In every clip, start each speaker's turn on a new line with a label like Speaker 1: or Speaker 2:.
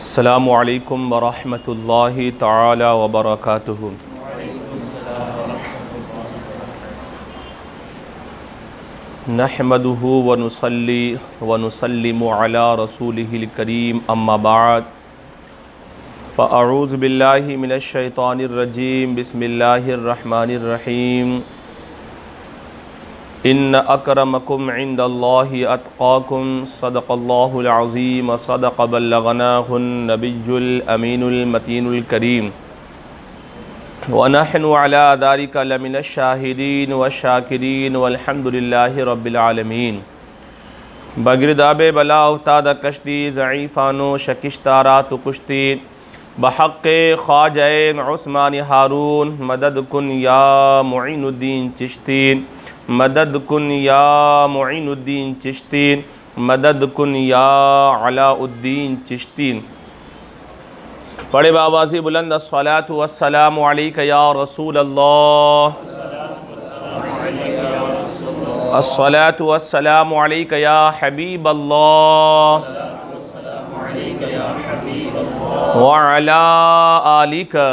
Speaker 1: अस्सलामु अलैकुम वरहमतुल्लाहि तआला वबरकातुहु। नहमदुहु व नुसल्ली व नुसल्लिमु अला रसूलिहिल करीम अम्मा बाद फ़अऊज़ु बिल्लाहि मिनश शैतानिर रजीम बिस्मिल्लाहिर रहमानिर रहीम। इन्न अकरमकुम इंदल्लाहि अत्क़ाकुम सदक़ल्लाहुल अज़ीम सदक़ बल्लगनाहुन नबियुल अमीनुल मतीनुल करीम व नहनु अला ज़ालिका लमिनश शाहिदीन व शाकिरीन वल्हम्दुलिल्लाहि रब्बिल आलमीन। बगिरदाबे बला उफ्ताद कश्ती ज़ईफ़ानो शकिश्तारा तो कुश्ती बहक़्क़े ख्वाजा उस्मान हारून मदद कुन या मुईनुद्दीन चिश्ती मदद कुन या मुईनुद्दीन चिश्ती मदद कुन या अलाउद्दीन चिश्ती। पढ़े बाबाज़ी बुलंद अस्सलातु वस्सलामु अलैका या रसूल अल्लाह, अस्सलातु वस्सलामु अलैका या हबीब अल्लाह व अला आलिका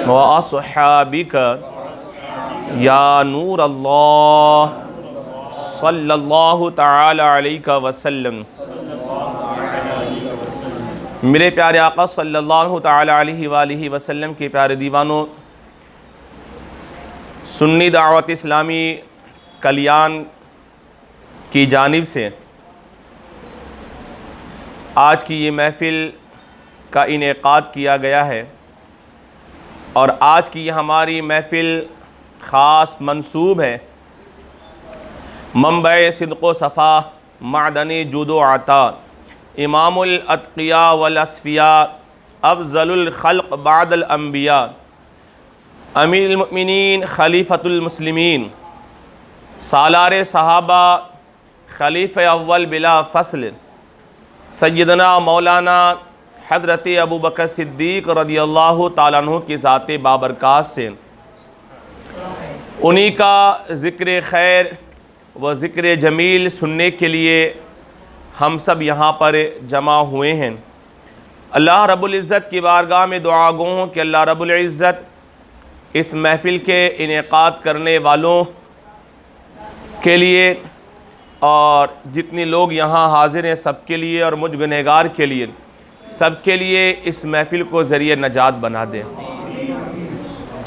Speaker 1: व अस्हाबिका या नूर अल्लाह सल्लल्लाहु तआला अलैका वसल्लम। मेरे प्यारे आका सल्लल्लाहु तआला अलैहि वसल्लम के प्यारे दीवानों, सुन्नी दावत इस्लामी कल्याण की जानिब से आज की ये महफ़िल का इनेकाद किया गया है और आज की ये हमारी महफ़िल ख़ास मंसूब है मंबए सिद्क़ो सफ़ा मादनी जुदो आता इमामुल अत्क़िया वल अस्फ़िया अफ़ज़लुल ख़ल्क़ बादल अंबिया अमीरुल मुमिनीन खलीफ़तुल मुस्लिमीन सालारे सहाबा खलीफ़े अव्वल बिला फ़स्ल सय्यदना मौलाना हज़रत अबू बकर सिद्दीक़ रज़ियल्लाहु ताला अन्हु की ज़ाते बाबरकात से उन्हीं का ज़िक्र खैर व ज़िक्र जमील सुनने के लिए हम सब यहाँ पर जमा हुए हैं। अल्लाह रब्बुल इज़्ज़त की बारगाह में दुआ गो हूँ कि अल्लाह रब्बुल इज़्ज़त इस महफ़िल के इनेकाद करने वालों के लिए और जितने लोग यहाँ हाज़िर हैं सब के लिए और मुझ गुनहगार के लिए सब के लिए इस महफ़िल को ज़रिए नजात बना दें।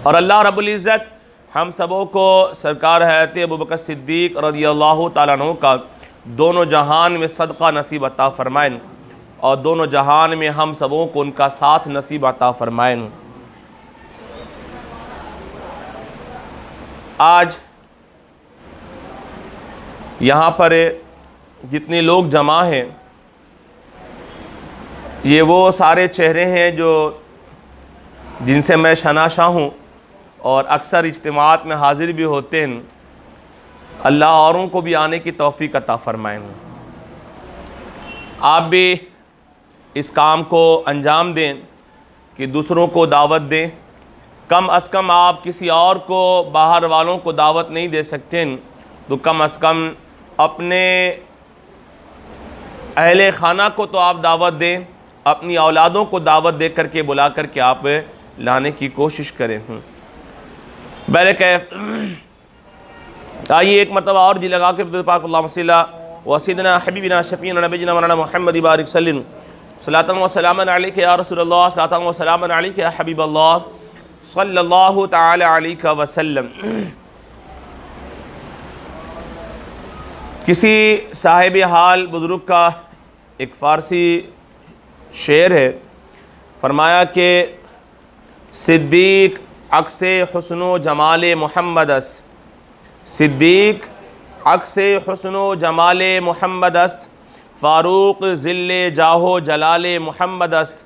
Speaker 1: और अल्लाह रब्बुल इज़्ज़त हम सबों को सरकार हज़रत अबू बकर सिद्दीक़ रज़ियल्लाहु ताला अन्हु का दोनों जहान में सदक़ा नसीब अता फ़रमाएँ और दोनों जहान में हम सबों को उनका साथ नसीब अता फ़रमाएँ। आज यहाँ पर जितने लोग जमा हैं ये वो सारे चेहरे हैं जो जिनसे मैं शनाशा हूँ और अक्सर इज्तिमात में हाज़िर भी होते हैं। अल्लाह औरों को भी आने की तौफ़ीक़ अता फ़रमाएँ। आप भी इस काम को अंजाम दें कि दूसरों को दावत दें। कम अज़ कम आप किसी और को बाहर वालों को दावत नहीं दे सकते तो कम अज़ कम अपने अहले खाना को तो आप दावत दें, अपनी औलादों को दावत दे करके बुला करके आप लाने की कोशिश करें। बैरकैफ आइए एक मरतबा और जी लगा के पाक वसीदना हबीबिना शफ़ीना नबीना मौलाना मुहम्मद बारिक सल्लम सलातन व सलामन अलैका या रसूलल्लाह सलातन व सलामन अलैका या हबीबल्लाह सल्लल्लाहु तआला अलैहि वसल्लम। किसी साहिब हाल बुज़ुर्ग का एक फ़ारसी शेर है, फरमाया कि सिद्दीक़ अक्से हुस्नो जमाले मुहम्मदस, सिद्दीक़ अक्से हुस्नो जमाले मुहम्मदस्त, फ़ारूक़ ज़िल्ले जाहो जलाले मुहम्मदस्त,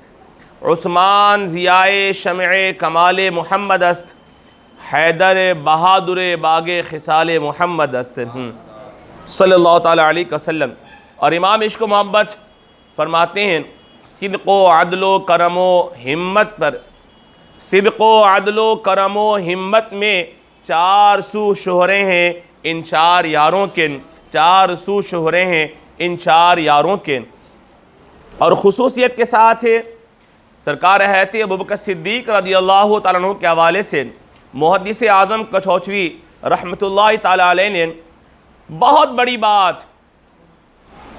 Speaker 1: उस्मान ज़ियाए शमए कमाले मुहम्मदस्त, हैदर बहादुर बागे खिसाले मुहम्मदस्त सल्लल्लाहु ताला अलैहि वसल्लम। और इमाम इश्क़ मोहब्बत फरमाते हैं सिद्क़ो अदलो करमो हिम्मत पर, सिद्क़ो अदलो करमो हिम्मत में चार सू शोहरे हैं इन चार यारों के, चार सू शोहरे हैं इन चार यारों के। और खुसूसियत के साथ सरकार हज़रत अबू बकर सिद्दीक़ रज़ियल्लाहु तआला अन्हु के हवाले से मुहद्दिस आज़म कछौचवी रहमतुल्लाहि तआला अलैह ने बहुत बड़ी बात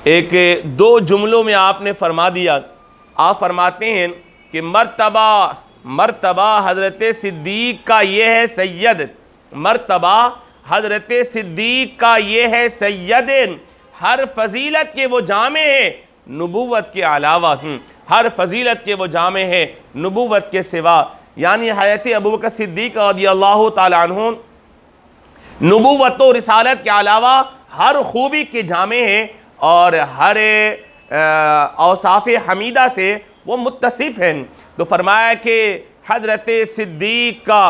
Speaker 1: एक दो जुमलों में आपने फरमा दिया। आप फरमाते हैं कि मर्तबा हज़रत सिद्दीक़ का ये है सैयद, मर्तबा हज़रत सिद्दीक़ का ये है सैयद, हर फजीलत के वो जामे हैं नबूवत के अलावा, हर फजीलत के वो जामे हैं नबूवत के सिवा। यानी हज़रत अबू बकर सिद्दीक़ रज़ियल्लाहु तआला अन्हु नबूवत और रिसालत के अलावा हर खूबी के जामे हैं और हर औसाफ हमीदा से वो मुत्तसिफ हैं। तो फरमाया कि हज़रत सिद्दीक़ का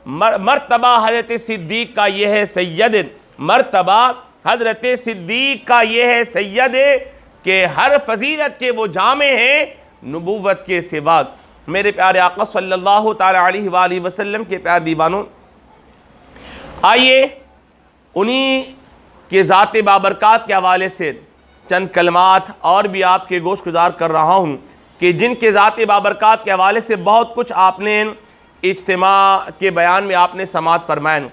Speaker 1: मर्तबा हज़रत सिद्दीक़ का ये है सैयद, मर्तबा हज़रत सिद्दीक़ का ये है सैयद कि हर फजीलत के वो जामे हैं नबूवत के सिवा। मेरे प्यारे आका सल्लल्लाहु तआला अलैहि वसल्लम के प्यारे दीवानों, आइए उन्हीं के ज़ात बाबरकात के हवाले से चंद कलमात और भी आपके गोशगुजार कर रहा हूँ कि जिनके ज़ात बाबरकात के हवाले से बहुत कुछ आपने इज्तिमा के बयान में आपने समात फरमाएं।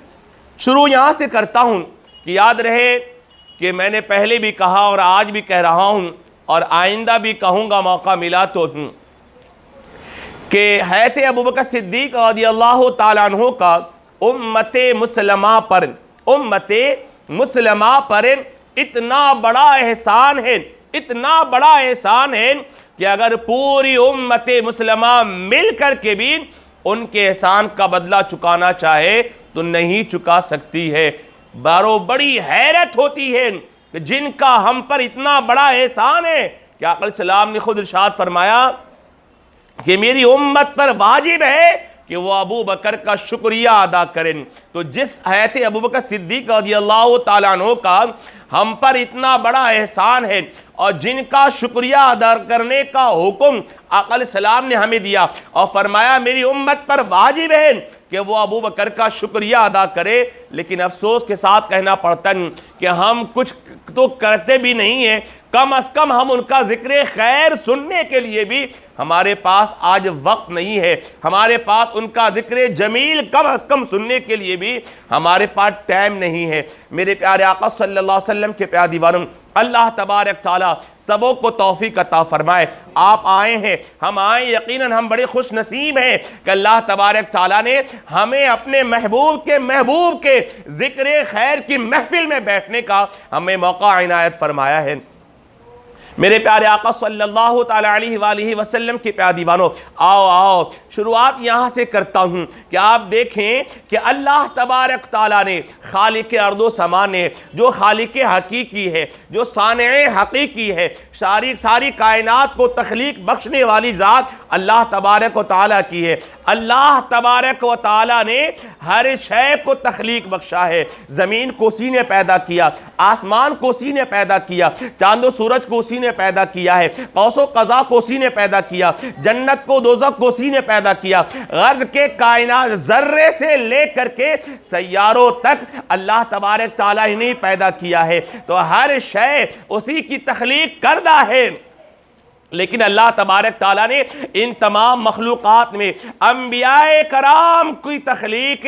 Speaker 1: शुरू यहाँ से करता हूँ कि याद रहे कि मैंने पहले भी कहा और आज भी कह रहा हूँ और आइंदा भी कहूँगा मौका मिला तो कि हज़रत अबू बकर सिद्दीक़ रज़ियल्लाहु तआला अन्हु का उम्मते मुस्लिमा पर इतना बड़ा एहसान है, इतना बड़ा एहसान है कि अगर पूरी उम्मते मुस्लिमा मिल कर के भी उनके एहसान का बदला चुकाना चाहे तो नहीं चुका सकती है। बड़ी हैरत होती है कि जिनका हम पर इतना बड़ा एहसान है कि आका सलाम ने खुद इरशाद फरमाया कि मेरी उम्मत पर वाजिब है कि वो अबू बकर का शुक्रिया अदा करें। तो जिस हज़रत अबू बकर सिद्दीक़ रज़ियल्लाहु तआला अन्हु का हम पर इतना बड़ा एहसान है और जिनका शुक्रिया अदा करने का हुक्म आका सलाम ने हमें दिया और फरमाया मेरी उम्मत पर वाजिब है कि वो अबू बकर का शुक्रिया अदा करे, लेकिन अफसोस के साथ कहना पड़ता है कि हम कुछ तो करते भी नहीं हैं। कम अज़ कम हम उनका ज़िक्र खैर सुनने के लिए भी हमारे पास आज वक्त नहीं है, हमारे पास उनका ज़िक्र जमील कम अज़ कम सुनने के लिए भी हमारे पास टाइम नहीं है। मेरे प्यारे आका सल्लल्लाहु अलैहि वसल्लम के प्यारे दीवानों, अल्लाह तबारक तआला सबों को तौफीक अता फरमाए। आप आए हैं, हम आए, यकीनन हम बड़े खुश नसीब हैं कि अल्लाह तबारक तआला ने हमें अपने महबूब के ज़िक्र खैर की महफिल में बैठने का हमें मौका इनायत फरमाया है। मेरे प्यारे आका सल्लल्लाहु तआला अलैहि वसल्लम के प्यारे दीवानों, आओ शुरुआत यहाँ से करता हूँ कि आप देखें कि अल्लाह तबारक तआला ने खालिक अर्दो समा ने जो खालिक हकीकी है, जो साने हकीकी है, सारी कायनात को तख्लीक बख्शने वाली ज़ात अल्लाह तबारक व तआला की है। अल्लाह तबारक व तआला ने हर शय को तख्लीक बख्शा है। ज़मीन को उसी ने पैदा किया, आसमान को उसी ने पैदा किया, चांदो सूरज को उसी ने पैदा किया है, कौसो कज़ा को उसी ने पैदा किया, जन्नत को दोज़ख को उसी ने पैदा किया। गर्ज के कायनात ज़र्रे से लेकर के सैयारों तक अल्लाह तबारक तआला ही ने पैदा किया है। तो हर शय उसी की तख्लीक करदा है। लेकिन अल्लाह तबारक ताला ने इन तमाम मखलूक़ात में अंबियाए कराम की तख्लीक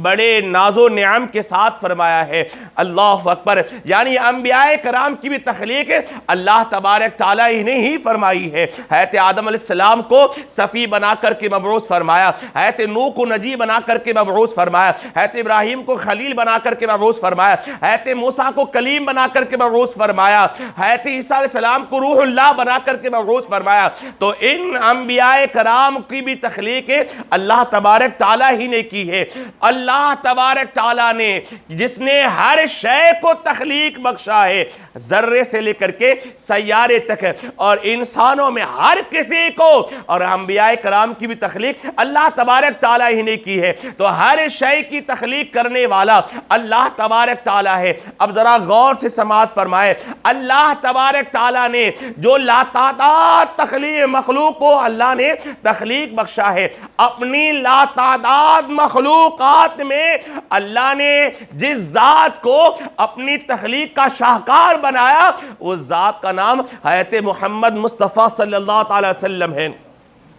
Speaker 1: बड़े नाजो नियाम के साथ फरमाया है। अल्लाह अकबर। यानी अंबियाए कराम की भी तख्लीक अल्लाह तबारक ताला ही ने ही फरमाई है। हज़रत आदम अलैहिस्सलाम को सफ़ी बना करके मबरूस फरमाया, हज़रत नूह को नजी बना करके मबरूस फरमाया, हज़रत इब्राहीम को खलील बना करके मबरूस फरमाया, हज़रत मूसा को कलीम बना करके मबरूस फरमाया, हज़रत ईसा अलैहिस्सलाम को रूहुल्लाह बना करके मबरूस फरमाया। तो इन अंबियाए कराम की भी तख्लीक अल्लाह तबारक ताला ही ने की है। अल्लाह तबारक ताला ने जिसने हर शय को तख्लीक बख्शा है, जर्रे से लेकर के सैयारे तक, और इंसानों में हर किसी को, और अंबियाए कराम की भी तख्लीक अल्लाह तबारक ताला ही ने की है। तो हर शय की तख्लीक करने वाला अल्लाह तबारक ताला है। अब जरा गौर से समाअत फरमाए, अल्लाह तबारक ताला ने जो लातादाद लातादाद तखलीक मखलूक को अल्लाह ने तखलीक बख्शा है। अपनी लातादाद मखलूकात में अल्लाह ने जिस ज़ात को अपनी तखलीक का शाहकार बनाया उस ज़ात का नाम हज़रत मोहम्मद मुस्तफ़ा सल्लल्लाहु अलैहि वसल्लम है।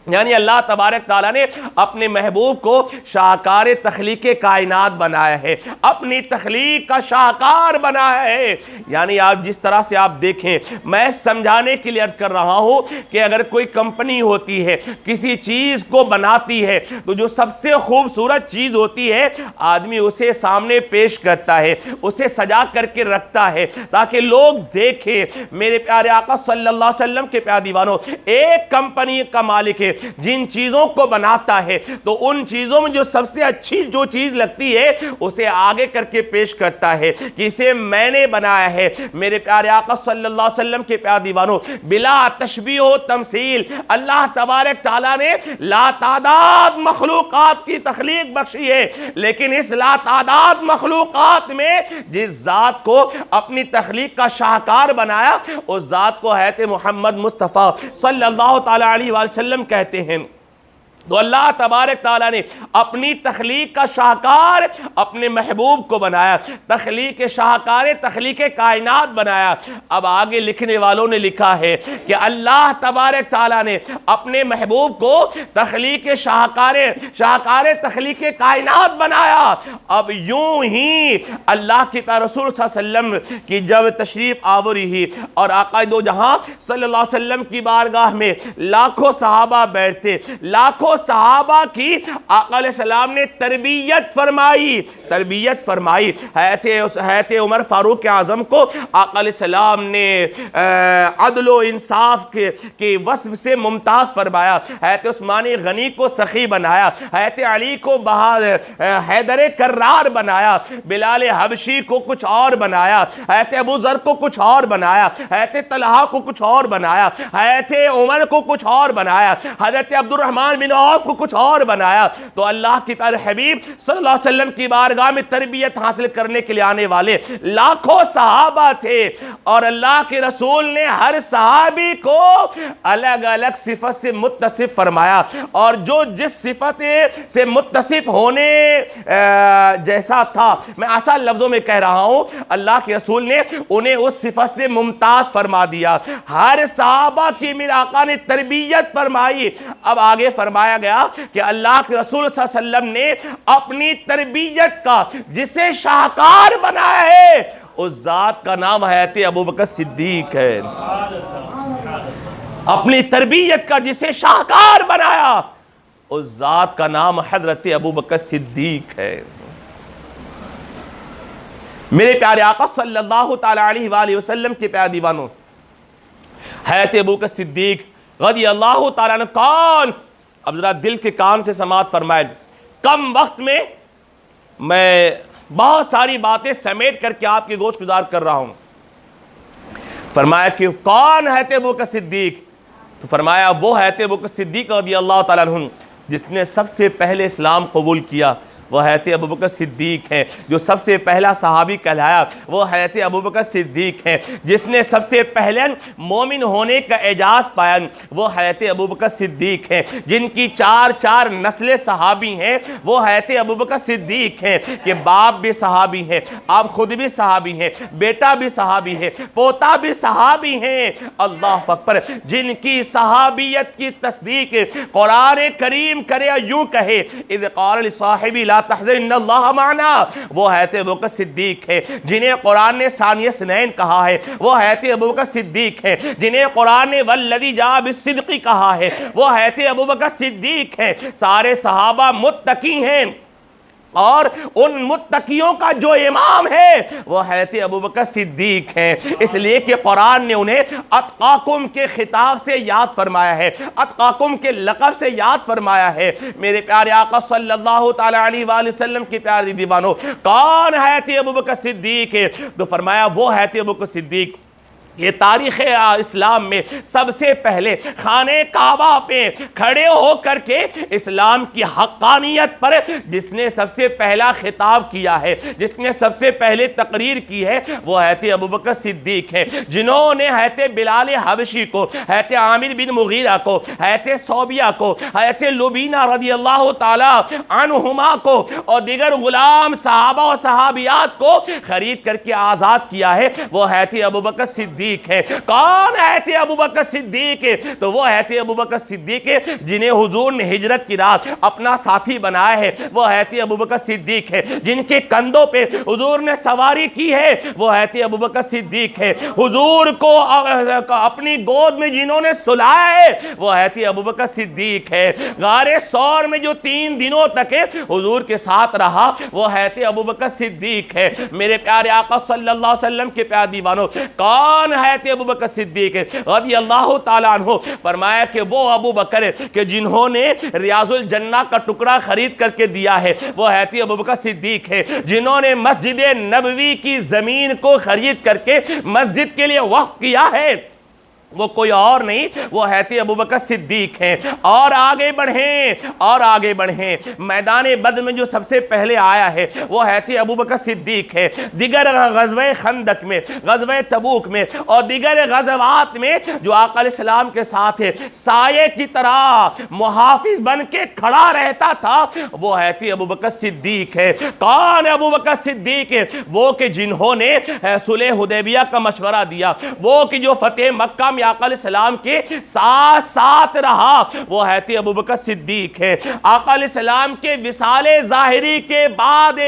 Speaker 1: यानी अल्लाह तबारक ताला ने अपने महबूब को शाहकार तख्लीक कायनात बनाया है, अपनी तख्लीक का शाहकार बनाया है। यानी आप जिस तरह से आप देखें, मैं समझाने के लिए अर्ज कर रहा हूँ कि अगर कोई कंपनी होती है, किसी चीज़ को बनाती है, तो जो सबसे खूबसूरत चीज़ होती है आदमी उसे सामने पेश करता है, उसे सजा करके रखता है ताकि लोग देखें। मेरे प्यारे आका सल्लल्लाहु अलैहि वसल्लम के प्यारे दीवानों, एक कंपनी का मालिक है, जिन चीजों को बनाता है तो उन चीजों में जो सबसे अच्छी जो चीज लगती है उसे आगे करके पेश करता है कि इसे मैंने बनाया है। मेरे प्यारे आका सल्लल्लाहु अलैहि वसल्लम के प्यारे दीवानों, बिला तशबीह व तमसील अल्लाह तबारक ताला ने लातादाद मखलूकात की तख्लीक बख्शी है, लेकिन इस लातादाद मखलूकात में जिस जात को अपनी तख्लीक का शाहकार बनाया उस जात को हज़रत मोहम्मद मुस्तफ़ा सल्लल्लाहु ताला अलैहि वसल्लम कहते हैं। तो अल्लाह तबारक ताला ने अपनी तख्लीक का शाहकार अपने महबूब को बनाया, तख्लीक शाहकार तख्लीक कायनात बनाया। अब आगे लिखने वालों ने लिखा है कि अल्लाह तबारक ताला ने अपने महबूब को तख्लीक शाहकार तख्लीक कायनात बनाया। अब यूं ही अल्लाह के रसूल सल्लल्लाहु अलैहि वसल्लम की जब तशरीफ आवरी ही और आका दो जहां सल्लल्लाहु अलैहि वसल्लम की बारगाह में लाखों सहाबा बैठते, लाखों सहाबा की आका अलैहिस्सलाम ने तरबियत फरमाई। हज़रत उमर फारूक आज़म को आका अलैहिस्सलाम ने अदल व इंसाफ के वस्फ से मुमताज़ फरमाया, हज़रत उस्मान गनी को सखी बनाया, हज़रत अली को हैदर कर्रार बनाया, बिलाल हबशी को कुछ और बनाया, हज़रत अबू ज़र को कुछ और बनाया, हज़रत तलहा को कुछ और बनाया, हज़रत उमर को कुछ और बनाया, हज़रत अब्दुर्रहमान बिन औफ को कुछ और बनाया। तो अल्लाह के प्यारे हबीब सल्लल्लाहु अलैहि वसल्लम की बारगाह में तरबियत हासिल करने के लिए आने वाले लाखों सहाबा थे और अल्लाह के रसूल ने हर सहाबी को अलग अलग सिफत से मुत्तसिफ फरमाया और जो जिस सिफत से मुत्तसिफ होने जैसा था, मैं आसान लफ्जों में कह रहा हूं, अल्लाह के रसूल ने उन्हें उस सिफत से मुमताज फरमा दिया। हर सहाबा की मेरे आका ने तरबियत फरमाई। अब आगे फरमाया गया कि अल्लाह के रसूल सल्लल्लाहु अलैहि वसल्लम ने अपनी तरबियत का जिसे शाहकार बनाया है उस जात का नाम हज़रत अबू बकर सिद्दीक है। अपनी तरबियत का जिसे शाहकार बनाया उस जात का नाम हज़रत अबू बकर सिद्दीक है। मेरे प्यारे आका सल्लल्लाहु ताला अलैहि वसल्लम के प्यारे दीवानों, हज़रत अबू बकर सिद्दीक रज़ियल्लाहु ताला अन्हु कौन? अब जरा दिल के कान से समाअत फरमाए। कम वक्त में मैं बहुत सारी बातें समेट करके आपकी गोश गुजार कर रहा हूं। फरमाया कि कौन है अबू बकर सिद्दीक? तो फरमाया वो है अबू बकर सिद्दीक रज़ियल्लाहु ताला अन्हु जिसने सबसे पहले इस्लाम कबूल किया। वो हज़रत अबू बकर सिद्दीक है। जो सबसे पहला सहाबी कहलाया वो हज़रत अबू बकर सिद्दीक है। जिसने सबसे पहले मोमिन होने का एजाज़ पाया वो हज़रत अबू बकर सिद्दीक है। जिनकी चार नस्लें सहाबी हैं वो हज़रत अबू बकर सिद्दीक हैं कि बाप भी सहाबी है, आप खुद भी सहाबी हैं, बेटा भी सहाबी है, पोता भी सहाबी हैं। अल्लाह अकबर। जिनकी सहाबियत की तस्दीक कुरान करीम करे यूं कहे, इज़ क़ाल लिसाहिबी ला तहज़न इन्नल्लाह माना, वो हज़रत अबू बकर सिद्दीक है। जिन्हें कुरान ने सानिय स्नैन कहा है वो हज़रत अबू बकर सिद्दीक है। जिन्हें कुरान ने वल्लज़ी जा बिस्सिद्क़ी कहा है वो हज़रत अबू बकर सिद्दीक है। सारे सहाबा मुत्तकी हैं और उन मुत्तकियों का जो इमाम है वो हज़रत अबू बकर सिद्दीक है। इसलिए कि कुरान ने उन्हें अत्काकुम के खिताब से याद फरमाया है, अत्काकुम के लक़ब से याद फरमाया है। मेरे प्यारे आका सल्लल्लाहु ताला अलैहि वसल्लम के प्यारे दीवानों, कौन हज़रत अबू बकर सिद्दीक है? तो फरमाया वो हज़रत अबू बकर सिद्दीक ये तारीख़ इस्लाम में सबसे पहले खाने काबा पे खड़े हो करके इस्लाम की हक़ानियत पर जिसने सबसे पहला खिताब किया है, जिसने सबसे पहले तकरीर की है, वो हैत अबू बकर सिद्दीक है, जिन्होंने हैत बिलाल हबशी को, हैत आमिर बिन मुगीरा को, हैत सौबिया को, हैत लुबीना रज़ियल्लाहु ताला अन्हुमा को और दीगर गुलाम सहाबा और सहाबियात को खरीद करके आज़ाद किया है, वो हैत अबू बकर सिद्दीक है। कौन हैत अबू बकर सिद्दीक है? तो वो हैत अबू बकर सिद्दीक है जिन्हें हुजूर ने हिजरत की रात अपना साथी बनाया है, वो हैत अबू बकर सिद्दीक है। जिनके कंधों पे हुजूर ने सवारी की है, वो हैत अबू बकर सिद्दीक है। हुजूर को अपनी गोद में जिन्होंने सुलाया है, वो हैत अबू बकर सिद्दीक है। गारे सौर में जो 3 दिनों तक हुजूर के साथ रहा, वो हैत अबू बकर सिद्दीक है। मेरे प्यारे आका सल्लल्लाहु अलैहि वसल्लम के प्यारे दीवानों, कौन हैत अबू बकर सिद्दीक रज़ियल्लाहु ताला अन्हु? फरमाया कि वो अबू बकर कि जिन्होंने रियाजुल जन्ना का टुकड़ा खरीद करके दिया है, वो हैत अबू बकर सिद्दीक है। जिन्होंने मस्जिद नबवी की जमीन को खरीद करके मस्जिद के लिए वक्फ किया है, वो कोई और नहीं, वो हैत अबू बकर सिद्दीक हैं। और आगे बढ़ें, और आगे बढ़ें, मैदान बद्र में जो सबसे पहले आया है, वो हैत अबू बकर सिद्दीक है। दिगर ग़ज़वे खंदक में, ग़ज़वे तबूक में और दिगर ग़ज़वात में जो आका अलैहिस्सलाम के साथ है, साये की तरह मुहाफिज बन के खड़ा रहता था, वो हैत अबू बकर सिद्दीक है। कौन अबू बकर सिद्दीक है? वो कि जिन्होंने सुलह हुदैबिया का मशवरा दिया, वो कि जो फतेह मक्का में आका अलैहिस्सलाम के साथ साथ रहा, वो हैत अबू बकर सिद्दीक है। आका अलैहिस्सलाम के विसाले ज़ाहिरी के बाद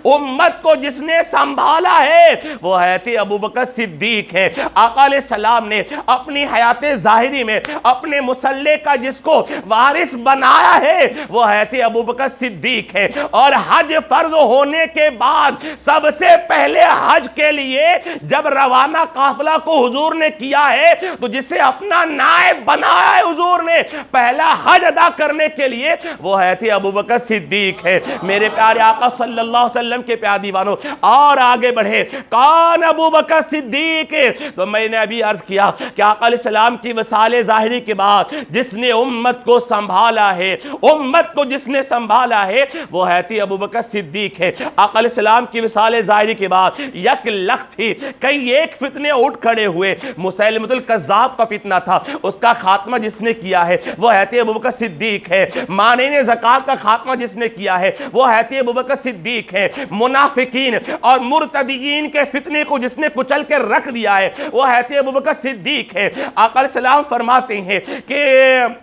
Speaker 1: उम्मत को जिसने संभाला है, वो हैत अबू बकर सिद्दीक है। आका अलैहिस्सलाम ने अपनी हयात ज़ाहिरी में अपने मुसल्ले का जिसको वारिस बनाया है, वो हैत अबू बकर सिद्दीक है। और हज फर्ज होने के बाद सबसे पहले हज के लिए जब रवाना काफिला को हुजूर ने किया है, तो जिसे अपना नायब बनाया है हुजूर ने पहला हज अदा करने के लिए, वो हैत अबू बकर सिद्दीक है। मेरे प्यारे आका सल्लल्लाहु अलैहि वसल्लम के प्यारे दीवानों, और आगे बढ़े, कौन अबू बकर सिद्दीक है? तो मैंने अभी अर्ज किया कि आका अलैहिस्सलाम की वसाले ज़ाहिरी के बाद जिसने उम्मत को संभाला है, उम्मत को जिसने संभाला है, वो हैत अबू बकर सिद्दीक है। आका अलैहिस्सलाम की वसाले ज़ाहिरी के बाद यक लख्त ही कई एक फितने उठ खड़े हुए। मुसैलिमतुल कज़्ज़ाब का फितना था, उसका खात्मा जिसने किया है, वो हैत अबू बकर सिद्दीक है। मानिन ज़कात का खात्मा जिसने किया है, वो हैत अबू बकर सिद्दीक है। मुनाफिकीन और मुर्तदीन के फितने को जिसने कुचल के रख दिया है, वो हैत अबू बकर सिद्दीक है। आका अलैहिस्सलाम फरमाते हैं कि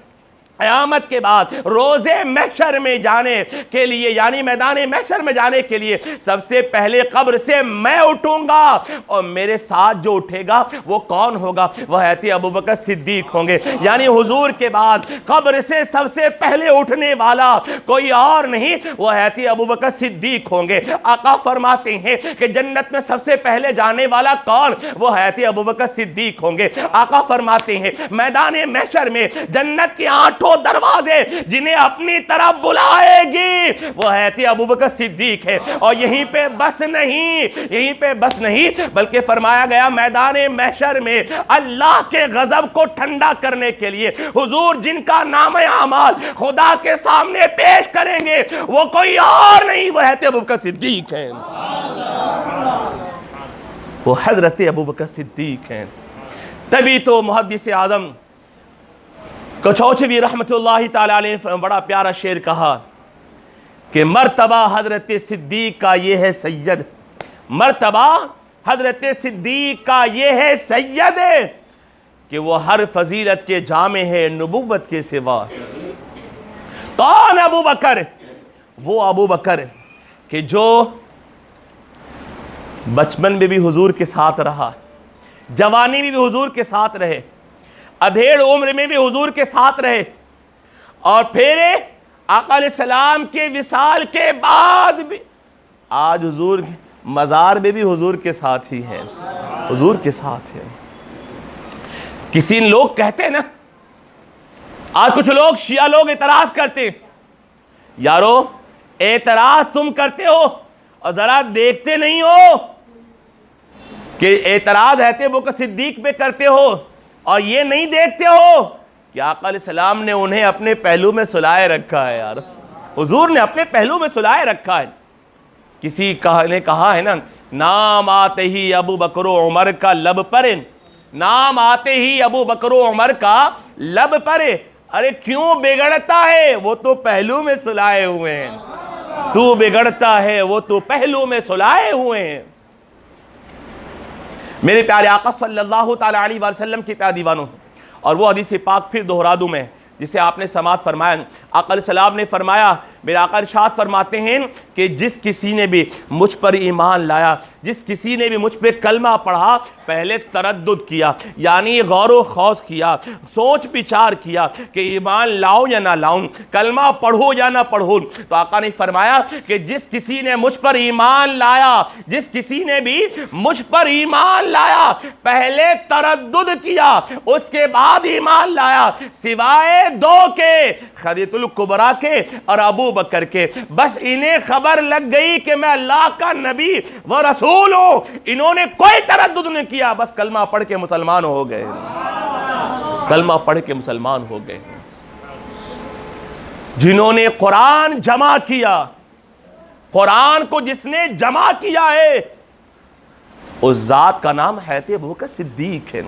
Speaker 1: क़यामत के बाद रोज़े महशर में जाने के लिए, यानी मैदान महशर में जाने के लिए, सबसे पहले कब्र से मैं उठूंगा और मेरे साथ जो उठेगा वो कौन होगा? वह हैत अबू बकर सिद्दीक होंगे। यानी हुजूर के बाद कब्र से सबसे पहले उठने वाला कोई और नहीं, वो हैत अबू बकर सिद्दीक होंगे। आका फरमाते हैं कि जन्नत में सबसे पहले जाने वाला कौन? वो हैत अबू बकर सिद्दीक होंगे। आका फरमाते हैं मैदान महशर में जन्नत के 8 दरवाजे जिन्हें अपनी तरफ बुलाएगी, वो हैत अबू बकर सिद्दीक है। और यहीं पे बस नहीं, यहीं पे बस नहीं, बल्कि फरमाया गया मैदान महशर में अल्लाह के गजब को ठंडा करने के लिए हुजूर जिनका नाम अमाल खुदा के सामने पेश करेंगे, वो कोई और नहीं, वो हैत अबू बकर सिद्दीक है। वो हजरत अबू बकर सिद्दीक हैं। तभी तो मुहद्दिस आज़म कचौचवी रहमतुल्लाहि ताला अलैह ने बड़ा प्यारा शेर कहा कि मर्तबा हजरत सिद्दीक का ये है सैयद, मर्तबा हजरत सिद्दीक का ये है सैयद कि वो हर फजीलत के जामे है नबुव्वत के सिवा। कौन अबू बकर? वो अबू बकर कि जो बचपन में भी हुजूर के साथ रहा, जवानी में भी हुजूर के साथ रहे, अधेड़ उम्र में भी हुजूर के साथ रहे, और फिर आका अलैहिस्सलाम के विसाल के बाद भी आज हुजूर मज़ार में भी हुजूर के साथ ही है, हुजूर के साथ है। किसी लोग कहते हैं ना, आज कुछ लोग शिया लोग एतराज करते, यारो एतराज तुम करते हो और जरा देखते नहीं हो कि एतराज़ रहते अबू बकर सिद्दीक पे करते हो और ये नहीं देखते हो कि आका अलैहिस्सलाम ने उन्हें अपने पहलू में सुलाए रखा है। यार हुजूर ने अपने पहलू में सुलाए रखा है। किसी ने कहा है ना, नाम आते ही अबू बकर उमर का लब परे, नाम आते ही अबू बकर उमर का लब परे। अरे क्यों बिगड़ता है, वो तो पहलू में सुलाए हुए हैं। तू बिगड़ता है, वो तो पहलू में सुलाए हुए हैं। मेरे प्यारे आका सल्लल्लाहु ताला अलैहि वसल्लम के प्यारे दीवानों, और वो हदीस पाक फिर दोहरा दूं मैं जिसे आपने समात फरमाया। आका सलाम ने फरमाया, मेरे आका इरशाद फरमाते हैं कि जिस किसी ने भी मुझ पर ईमान लाया, जिस किसी ने भी मुझ पर कलमा पढ़ा, पहले तरद्दुद किया, यानी गौर व खौस किया, सोच विचार किया कि ईमान लाऊं या ना लाऊं, कलमा पढ़ो या ना पढ़ो, तो आका ने फरमाया कि जिस किसी ने मुझ पर ईमान लाया, जिस किसी ने भी मुझ पर ईमान लाया, पहले तरद्दुद किया, उसके बाद ईमान लाया, सिवाय दो के, खदीजतुल कुबरा के और अबू बकर के। बस इन्हें खबर लग गई कि मैं अल्लाह का नबी व रसूल हूं, इन्होंने कोई तरद्दुद नहीं किया, बस कलमा पढ़ के मुसलमान हो गए, कलमा पढ़ के मुसलमान हो गए। जिन्होंने कुरान जमा किया, कुरान को जिसने जमा किया है, उस जात का नाम हैत अबू बकर सिद्दीक है।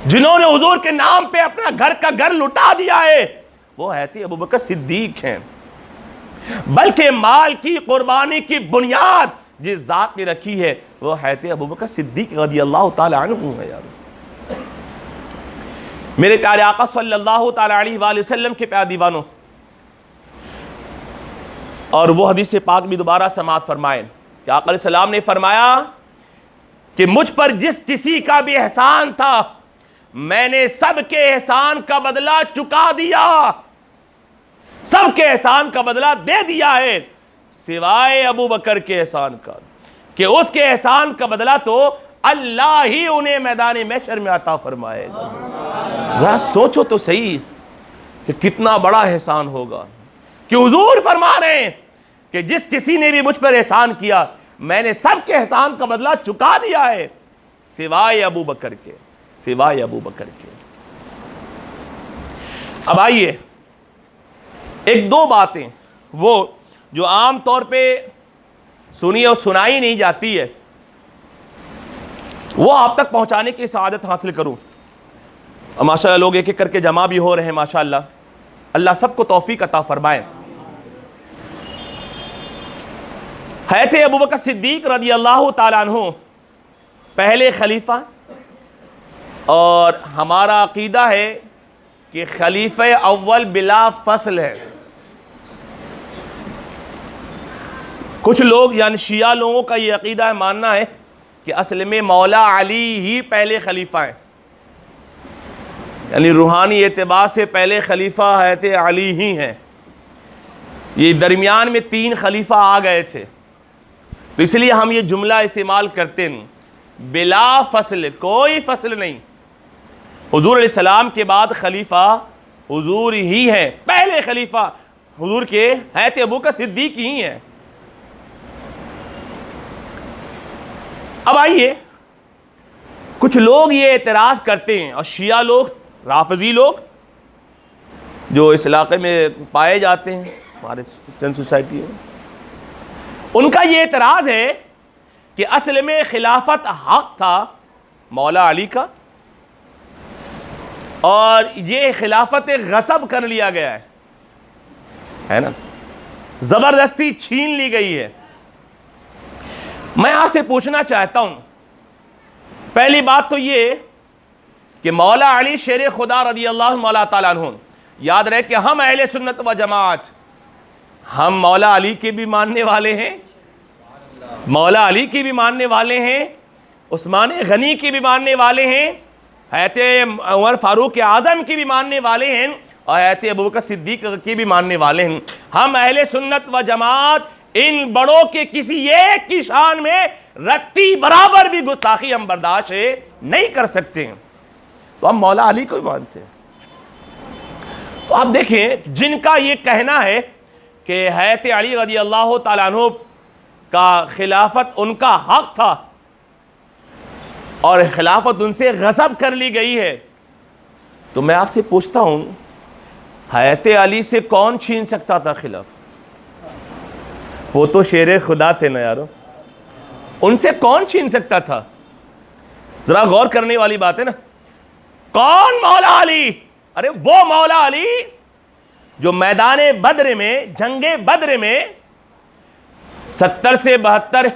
Speaker 1: जिन्होंने हुजूर के नाम पे अपना घर का घर लुटा दिया है, वो हैत अबू बकर सिद्दीक हैं। बल्कि माल की कुर्बानी की बुनियाद जिस जात ने रखी है, वो हैत अबू बकर सिद्दीक रज़ियल्लाहु ताला अन्हु है। यार मेरे प्यारे आका सल्लल्लाहु ताला अलैहि वसल्लम के प्यारे दीवानों, और वो हदीस पाक भी दोबारा समात फरमाए कि आका अलैहि सलाम ने फरमाया कि मुझ पर जिस किसी का भी एहसान था, मैंने सबके एहसान का बदला चुका दिया, सबके एहसान का बदला दे दिया है, सिवाय अबू बकर के एहसान का, कि उसके एहसान का बदला तो अल्लाह ही उन्हें मैदान महशर में अता फरमाएगा। जरा सोचो तो सही कि कितना बड़ा एहसान होगा कि हुजूर फरमा रहे हैं कि जिस किसी ने भी मुझ पर एहसान किया, मैंने सबके एहसान का बदला चुका दिया है, सिवाय अबू बकर के, सिवाय अबू बकर के। अब आइए एक दो बातें वो जो आम तौर पे सुनी और सुनाई नहीं जाती है, वो आप तक पहुंचाने की सआदत हासिल करूं। और माशाल्लाह लोग एक एक करके जमा भी हो रहे हैं, माशाल्लाह, अल्लाह सबको तौफीक अता फरमाए। हैत अबू बकर सिद्दीक रज़ियल्लाहु ताला अन्हु पहले खलीफा, और हमारा अकीदा है कि खलीफे अव्वल बिला फसल है। कुछ लोग यानी शिया लोगों का ये अकीदा है, मानना है कि असल में मौला अली ही पहले खलीफा हैं, यानी रूहानी एतबार से पहले खलीफा हैत अली ही हैं। ये दरमियान में 3 खलीफा आ गए थे, तो इसलिए हम ये जुमला इस्तेमाल करते हैं, बिला फसल, कोई फसल नहीं। हुजूर अलैहिस्सलाम के बाद खलीफा हुजूर ही है, पहले खलीफा हुजूर के हैत अबू बकर सिद्दीक ही हैं। अब आइए, कुछ लोग ये एतराज़ करते हैं, और शिया लोग, राफिज़ी लोग जो इस इलाके में पाए जाते हैं हमारे चंद सोसाइटी में, उनका ये एतराज़ है कि असल में खिलाफत हक था मौला अली का, और ये खिलाफत गसब कर लिया गया है ना, ज़बरदस्ती छीन ली गई है। मैं आपसे पूछना चाहता हूं, पहली बात तो ये कि मौला अली शेर खुदा रज़ियल्लाहु ताला अन्हु, याद रहे कि हम अहले सुन्नत व जमात, हम मौला अली के भी मानने वाले हैं, मौला अली की भी मानने वाले हैं, उस्मान गनी की भी मानने वाले हैं, हैत उमर फारूक आज़म की भी मानने वाले हैं, और हैत अबू बकर सिद्दीक की भी मानने वाले हैं। हम अहले सुन्नत व जमात इन बड़ों के किसी एक की शान में रत्ती बराबर भी गुस्ताखी हम बर्दाश्त नहीं कर सकते हैं, तो हम मौला अली को भी मानते हैं। तो आप देखें, जिनका ये कहना है कि हैत अली रज़ियल्लाहु ताला अन्हु का खिलाफत उनका हक था, और खिलाफत उनसे गज़ब कर ली गई है। तो मैं आपसे पूछता हूं, हज़रत अली से कौन छीन सकता था खिलाफत? वो तो शेर खुदा थे ना यारो, उनसे कौन छीन सकता था? जरा गौर करने वाली बात है ना। कौन? मौला अली। अरे वो मौला अली जो मैदाने बद्र में, जंगे बद्र में 70 से 72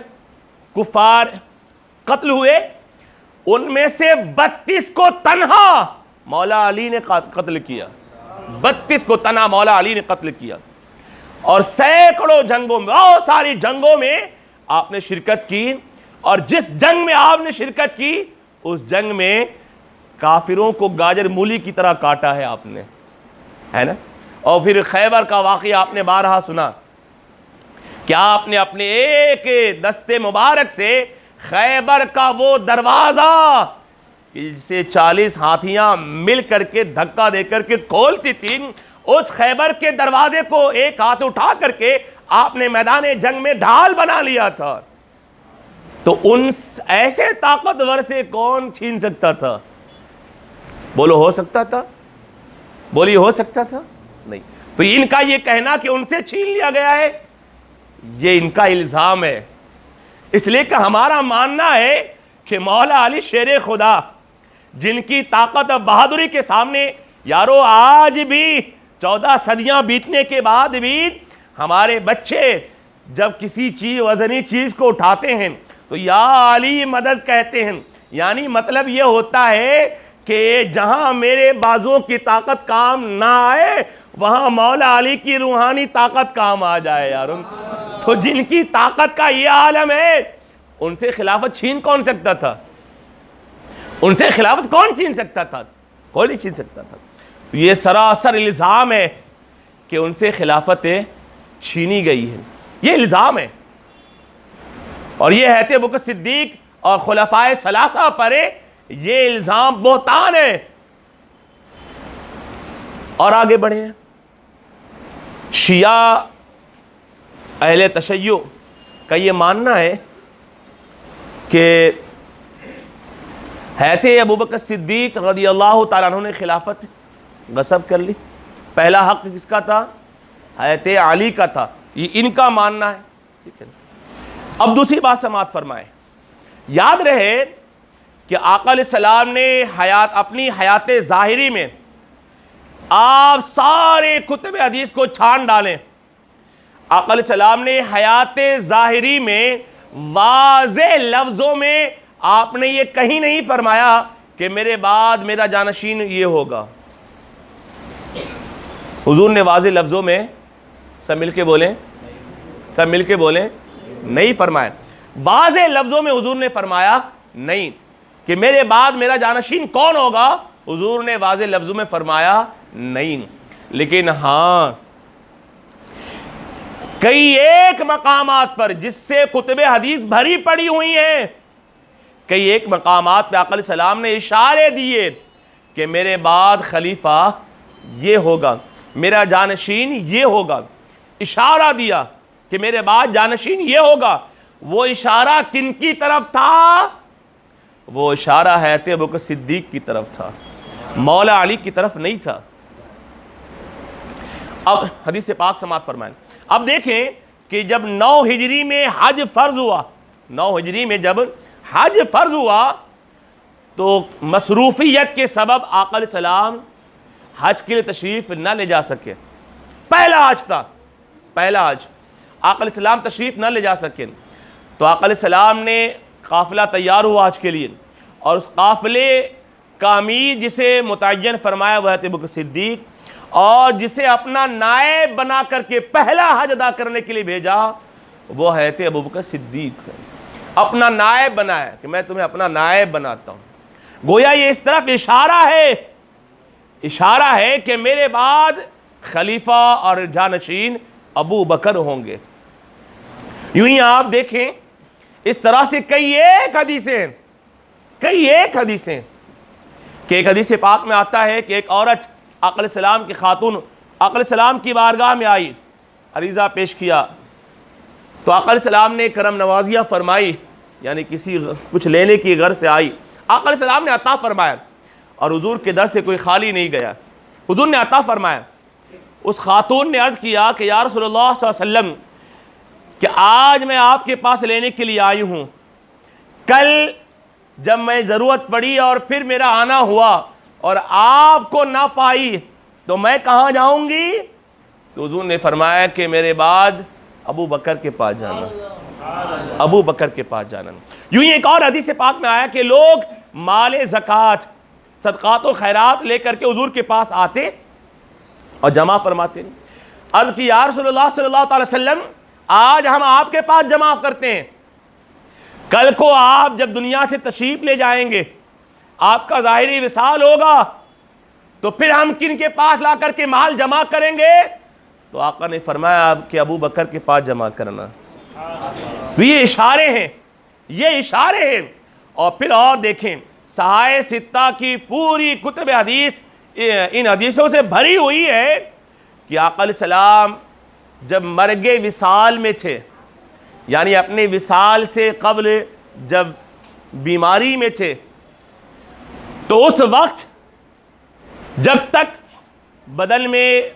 Speaker 1: कुफार कत्ल हुए, उनमें से 32 को तन्हा मौला अली ने कत्ल किया। 32 को तन्हा मौला अली ने कत्ल किया। और सैकड़ों जंगों में, बहुत सारी जंगों में आपने शिरकत की, और जिस जंग में आपने शिरकत की उस जंग में काफिरों को गाजर मूली की तरह काटा है आपने, है ना। और फिर खैबर का वाक़या आपने बारहा सुना। क्या आपने अपने एक दस्ते मुबारक से खैबर का वो दरवाजा जिसे 40 हाथियां मिल करके धक्का दे करके खोलती थी, उस खैबर के दरवाजे को एक हाथ उठा करके आपने मैदान जंग में ढाल बना लिया था। तो उन ऐसे ताकतवर से कौन छीन सकता था? बोलो, हो सकता था? बोलिए, हो सकता था? नहीं। तो इनका ये कहना कि उनसे छीन लिया गया है, ये इनका इल्जाम है। इसलिए कि हमारा मानना है कि मौला अली शेर खुदा, जिनकी ताकत और बहादुरी के सामने यारो आज भी 14 सदियां बीतने के बाद भी हमारे बच्चे जब किसी चीज, वजनी चीज को उठाते हैं तो या अली मदद कहते हैं। यानी मतलब यह होता है कि जहां मेरे बाजुओं की ताकत काम ना आए, वहां मौला अली की रूहानी ताकत काम आ जाए यार। तो जिनकी ताकत का यह आलम है, उनसे खिलाफत छीन कौन सकता था? उनसे खिलाफत कौन छीन सकता था? कोई नहीं छीन सकता था। ये सरासर इल्जाम है कि उनसे खिलाफत छीनी गई है, ये इल्जाम है। और ये हज़रत अबू बकर सिद्दीक और खुलफाए सलासा पर ये इल्जाम बोहतान है। और आगे बढ़े, शिया अहले तशय्यो का ये मानना है कि हज़रत अबू बकर सिद्दीक रज़ियल्लाहु ताला अन्हु ने खिलाफत गसब कर ली। पहला हक किसका था? हज़रत अली का था। ये इनका मानना है, ठीक है। अब दूसरी बात समाअत फरमाए, याद रहे कि आका अलैहिस्सलाम ने अपनी हयात ज़ाहिरी में आप सारे कुतुब हदीस को छान डालें। आका अलैहिस्सलाम ने हयात ज़ाहिरी में वाज़े लफ्ज़ों में आपने ये कहीं नहीं फरमाया कि मेरे बाद मेरा जानशीन ये होगा। हुजूर ने वाज़े लफ्ज़ों में, सब मिल के बोलें, सब मिल के बोलें, नहीं फरमाया। वाज़े लफ्ज़ों में हुजूर ने फरमाया नहीं कि मेरे बाद मेरा जानशीन कौन होगा, हुजूर ने वाज़े लफ्ज़ों में फरमाया नहीं। लेकिन हाँ, कई एक मकामात पर जिससे कुतुब हदीस भरी पड़ी हुई हैं, कई एक मकामात पर आका अलैहिस्सलाम ने इशारे दिए कि मेरे बाद खलीफा ये होगा, मेरा जानशीन ये होगा। इशारा दिया कि मेरे बाद जानशीन ये होगा। वो इशारा किन की तरफ था? वो इशारा हज़रत अबू बकर सिद्दीक की तरफ था, मौला अली की तरफ नहीं था। अब हदीस पाक समाअत फरमाएं। अब देखें कि जब 9 हिजरी में हज फर्ज हुआ, 9 हिजरी में जब हज फर्ज हुआ, तो मसरूफियत के सबब आका अलैहिस्सलाम हज के लिए तशरीफ न ले जा सके। पहला हज था, पहला हज, आका अलैहिस्सलाम तशरीफ न ले जा सके। तो आका अलैहिस्सलाम ने काफ़िला तैयार हुआ हज के लिए, और उस काफ़िले का अमीर जिसे मुतय्यन फरमाया वह अबू बकर सिद्दीक, और जिसे अपना नायब बना करके पहला हज अदा करने के लिए भेजा वो है अबू बकर सिद्दीक। अपना नायब बनाया कि मैं तुम्हें अपना नायब बनाता हूँ। गोया ये इस तरफ इशारा है, इशारा है कि मेरे बाद खलीफा और जानशीन अबू बकर होंगे। यूं ही आप देखें, इस तरह से कई एक हदीसें कि एक हदीस पाक में आता है कि एक औरत आका अलैहिस्सलाम की खातून आका अलैहिस्सलाम की बारगाह में आई, अरीज़ा पेश किया, तो आका अलैहिस्सलाम ने करम नवाजियाँ फरमाई, यानी किसी कुछ लेने की गर्ज से आई। आका सलाम ने अता फरमाया और हुजूर के दर से कोई खाली नहीं गया। हुजूर ने अता फरमाया। उस खातून ने अर्ज़ किया कि या रसूलल्लाह सल्लल्लाहु अलैहि वसल्लम कि आज मैं आपके पास लेने के लिए आई हूँ, कल जब मैं ज़रूरत पड़ी और फिर मेरा आना हुआ और आपको ना पाई तो मैं कहाँ जाऊँगी? तो हुजूर ने फरमाया कि मेरे बाद अबू बकर के पास जाना, अबू बकर के पास जाना। यूं ही एक और हदीस पाक में आया कि लोग माले ज़कात, सदक़ात व खैरात लेकर के हुजूर के पास आते और जमा फरमाते। अर्ज़ की या रसूलल्लाह सल्लल्लाहु अलैहि वसल्लम, आज हम आपके पास जमा करते हैं, कल को आप जब दुनिया से तशरीफ ले जाएंगे, आपका ज़ाहिरी विसाल होगा, तो फिर हम किन के पास ला करके माल जमा करेंगे? तो आका ने फरमाया आपके अबू बकर के पास जमा करना। तो ये इशारे हैं, ये इशारे हैं। और फिर और देखें, सहाय सित्ता की पूरी कुतुब हदीस इन हदीसों से भरी हुई है कि आका अलैहिस्सलाम जब मरगे विसाल में थे, यानी अपने विसाल से कब्ल जब बीमारी में थे, तो उस वक्त जब तक बदन में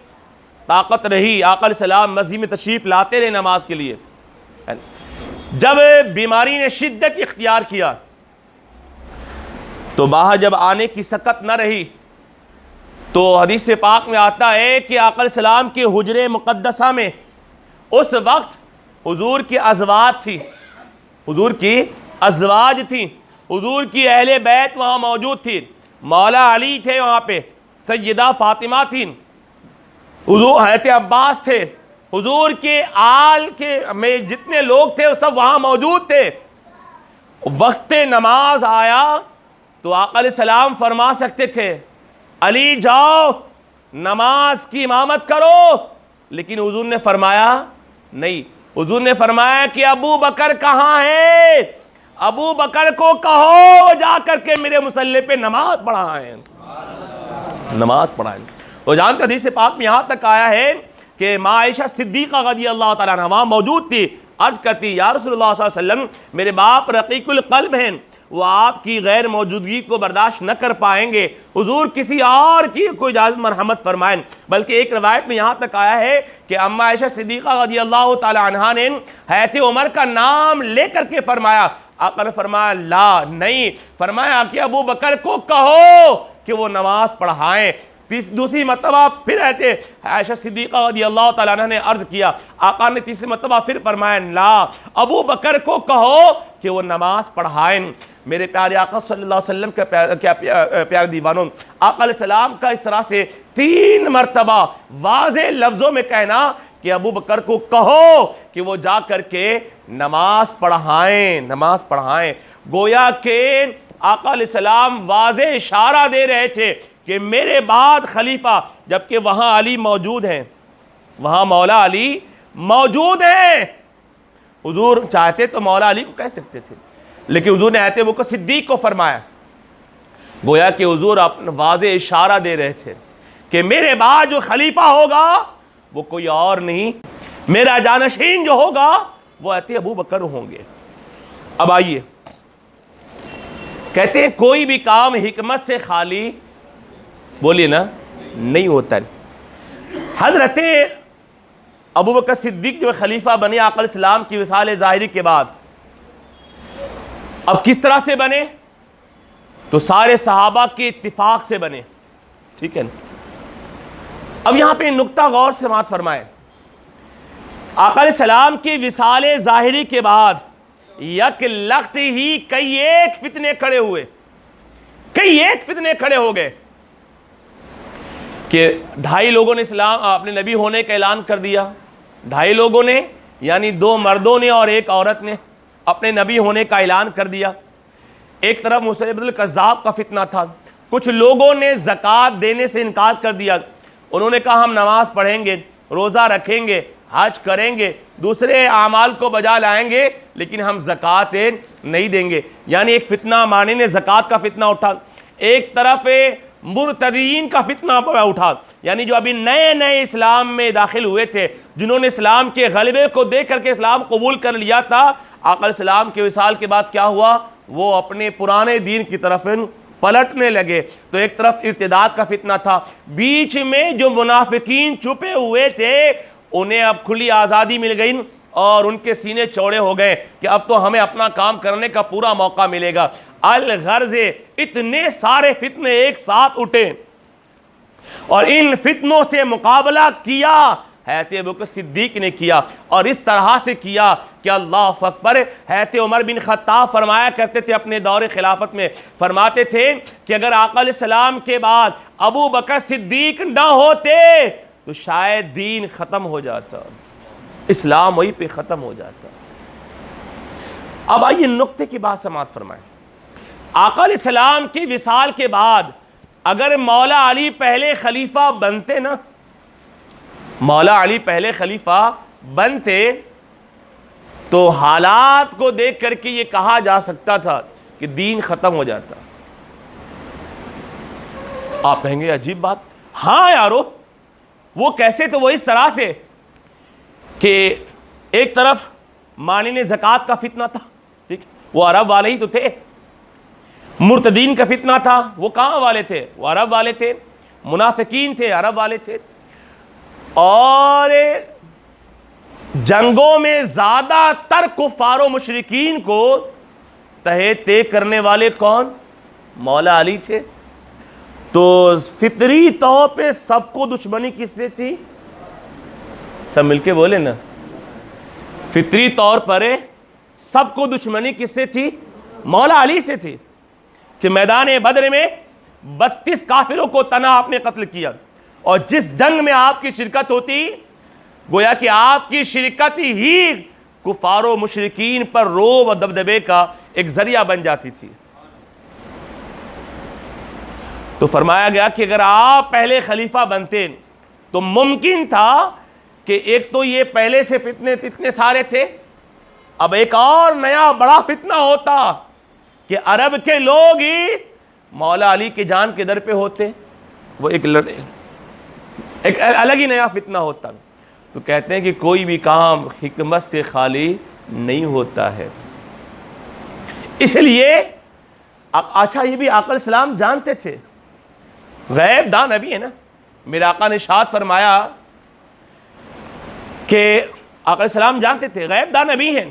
Speaker 1: ताकत रही, आका अलैहिस्सलाम मस्जिद में तशरीफ़ लाते रहे नमाज के लिए। जब बीमारी ने शिद्दत इख्तियार किया तो बाहर जब आने की सकत न रही, तो हदीस पाक में आता है कि आका अलैहिस्सलाम के हुजरे मुक़द्दसा में उस वक्त हुजूर की अज़वाज थी, हुजूर की अज़वाज थी, हुजूर की अहले बैत वहाँ मौजूद थी। मौला अली थे वहाँ पे, सैयदा फ़ातिमा थी, हुजूर हज़रत अब्बास थे, हुजूर के आल के में जितने लोग थे वो सब वहाँ मौजूद थे। वक्त नमाज आया तो आका अलैहिस्सलाम फरमा सकते थे, अली जाओ नमाज की इमामत करो, लेकिन हुजूर ने फरमाया नहीं। हुजूर ने फरमाया कि अबू बकर कहाँ है, अबू बकर को कहो जा करके मेरे मुसल्ले पे नमाज पढ़ाएं, नमाज पढ़ाएं। तो जानते हदीस पाक में यहाँ तक आया है कि माँ आयशा सिद्दीक़ा रज़ियल्लाहु ताला अन्हा वहाँ मौजूद थी। अर्ज़ करती या रसूलुल्लाह सल्लल्लाहु अलैहि वसल्लम, मेरे बाप रक़ीक़ुल क़ल्ब हैं, वो आपकी गैर मौजूदगी को बर्दाश्त न कर पाएंगे, हुजूर किसी और की कोई इजाज़त मरहमत फरमाएं। बल्कि एक रवायत में यहाँ तक आया है कि अम्मा आयशा सिद्दीक़ा रज़ियल्लाहु ताला अन्हा ने हज़रत उमर का नाम लेकर के फरमाया, आका ने फरमाया ला नहीं, फरमाया कि अबू बकर को कहो कि वो नमाज पढ़ाएं। दूसरी मरतबा फिर रहते आयशा सिद्दीक़ा रज़ियल्लाहु ताला अन्हा ने अर्ज़ किया, आका ने तीसरी मरतबा फिर फरमाया ला, अबू बकर को कहो कि वो नमाज पढ़ाएं। मेरे प्यारे आका सल्लल्लाहु अलैहि वसल्लम के प्यारे दीवानों, आका अलैहिस्सलाम का इस तरह से 3 मरतबा वाज़े लफ्ज़ों में कहना कि अबू बकर को कहो कि वो जा करके नमाज पढ़ाएं, नमाज पढ़ाएं। गोया के आका अलैहिस्सलाम वाज़े इशारा दे रहे थे कि मेरे बाद खलीफा, जबकि वहाँ अली मौजूद हैं, वहाँ मौला अली मौजूद हैं। हुजूर चाहते तो मौला अली को कह सकते थे, लेकिन हुजूर ने आयत वो सिद्दीक को फरमाया। गोया कि हुजूर अपना वाज़े इशारा दे रहे थे कि मेरे बाद जो खलीफा होगा वो कोई और नहीं, मेरा जानशीन जो होगा वो आयत अबू बकर होंगे। अब आइए, कहते हैं कोई भी काम हिकमत से खाली, बोलिए ना, नहीं होता है। हज़रत अबू बकर सिद्दीक जो खलीफा बने आका अलैहिस्सलाम की विसाल ज़ाहिरी के बाद, अब किस तरह से बने? तो सारे सहाबा के इत्तिफाक से बने, ठीक है। अब यहां पे नुक्ता गौर से बात फरमाए, आका अलैहिस्सलाम की विसाल ज़ाहिरी के बाद यक लख्त ही कई एक फितने खड़े हुए, कई एक फितने खड़े हो गए कि 2.5 लोगों ने इस्लाम अपने नबी होने का ऐलान कर दिया। 2.5 लोगों ने, यानी 2 मर्दों ने और 1 औरत ने अपने नबी होने का ऐलान कर दिया। एक तरफ मुसैलमतुल कज़्ज़ाब का फितना था, कुछ लोगों ने ज़कात देने से इनकार कर दिया, उन्होंने कहा हम नमाज पढ़ेंगे, रोज़ा रखेंगे, हज करेंगे, दूसरे आमाल को बजा लाएंगे, लेकिन हम ज़कात नहीं देंगे। यानी एक फितना माने ने ज़कात का फितना उठा। एक तरफ मुर्तदीन का फितना उठा, यानी जो अभी नए नए इस्लाम में दाखिल हुए थे, जिन्होंने इस्लाम के गलबे को देख करके इस्लाम कबूल कर लिया था। आका अलैहिस्सलाम के विसाल के बाद क्या हुआ? वो अपने पुराने दीन की तरफ पलटने लगे। तो एक तरफ इर्तिदाद का फितना था, बीच में जो मुनाफिकीन छुपे हुए थे उन्हें अब खुली आज़ादी मिल गई और उनके सीने चौड़े हो गए कि अब तो हमें अपना काम करने का पूरा मौका मिलेगा। अल गर्ज़े इतने सारे फितने एक साथ उठे और इन फितनों से मुकाबला किया हैते अबू बकर सिद्दीक ने किया, और इस तरह से किया कि अल्लाह अकबर। हैते उमर बिन खत्ताब फरमाया करते थे अपने दौरे खिलाफत में, फरमाते थे कि अगर आका अलैहिस्सलाम के बाद अबू बकर सिद्दीक न होते तो शायद दीन ख़त्म हो जाता, इस्लाम वहीं पे ख़त्म हो जाता। अब आइए नुक्ते की बात समाअत फरमाएं। आका अलैहिस्सलाम की विसाल के बाद अगर मौला अली पहले खलीफा बनते ना, मौला अली पहले खलीफा बनते तो हालात को देख करके ये कहा जा सकता था कि दीन ख़त्म हो जाता। आप कहेंगे अजीब बात, हाँ यारो वो कैसे? तो वो इस तरह से कि एक तरफ मानिने ज़कात का फितना था, ठीक, वो अरब वाले ही तो थे। मुर्तदीन का फितना था, वो कहाँ वाले थे? वो अरब वाले थे। मुनाफिकीन थे, अरब वाले थे। और जंगों में ज़्यादातर कुफ़ार मुशरिकीन को तहे ते करने वाले कौन? मौला अली थे। तो फितरी तौर पे सबको दुश्मनी किससे थी? सब मिलके बोले ना, फितरी तौर पर सबको दुश्मनी किससे थी? मौला अली से थी कि मैदान बद्र में 32 काफिरों को तना आपने कत्ल किया, और जिस जंग में आपकी शिरकत होती गोया कि आपकी शिरकत ही कुफारो मुशरिकीन पर रोब और दबदबे का एक जरिया बन जाती थी। तो फरमाया गया कि अगर आप पहले खलीफा बनते तो मुमकिन था कि एक तो ये पहले से फितने इतने सारे थे, अब एक और नया बड़ा फितना होता कि अरब के लोग ही मौला अली के जान के दर पे होते, वो एक अलग ही नया फितना होता। तो कहते हैं कि कोई भी काम हिकमत से खाली नहीं होता है। इसलिए अच्छा ये भी आका अलैहिस्सलाम जानते थे, गैब दान नबी है ना। मेरे आका ने इरशाद फरमाया कि आका अलैहिस्सलाम जानते थे, गैब दान नबी हैं,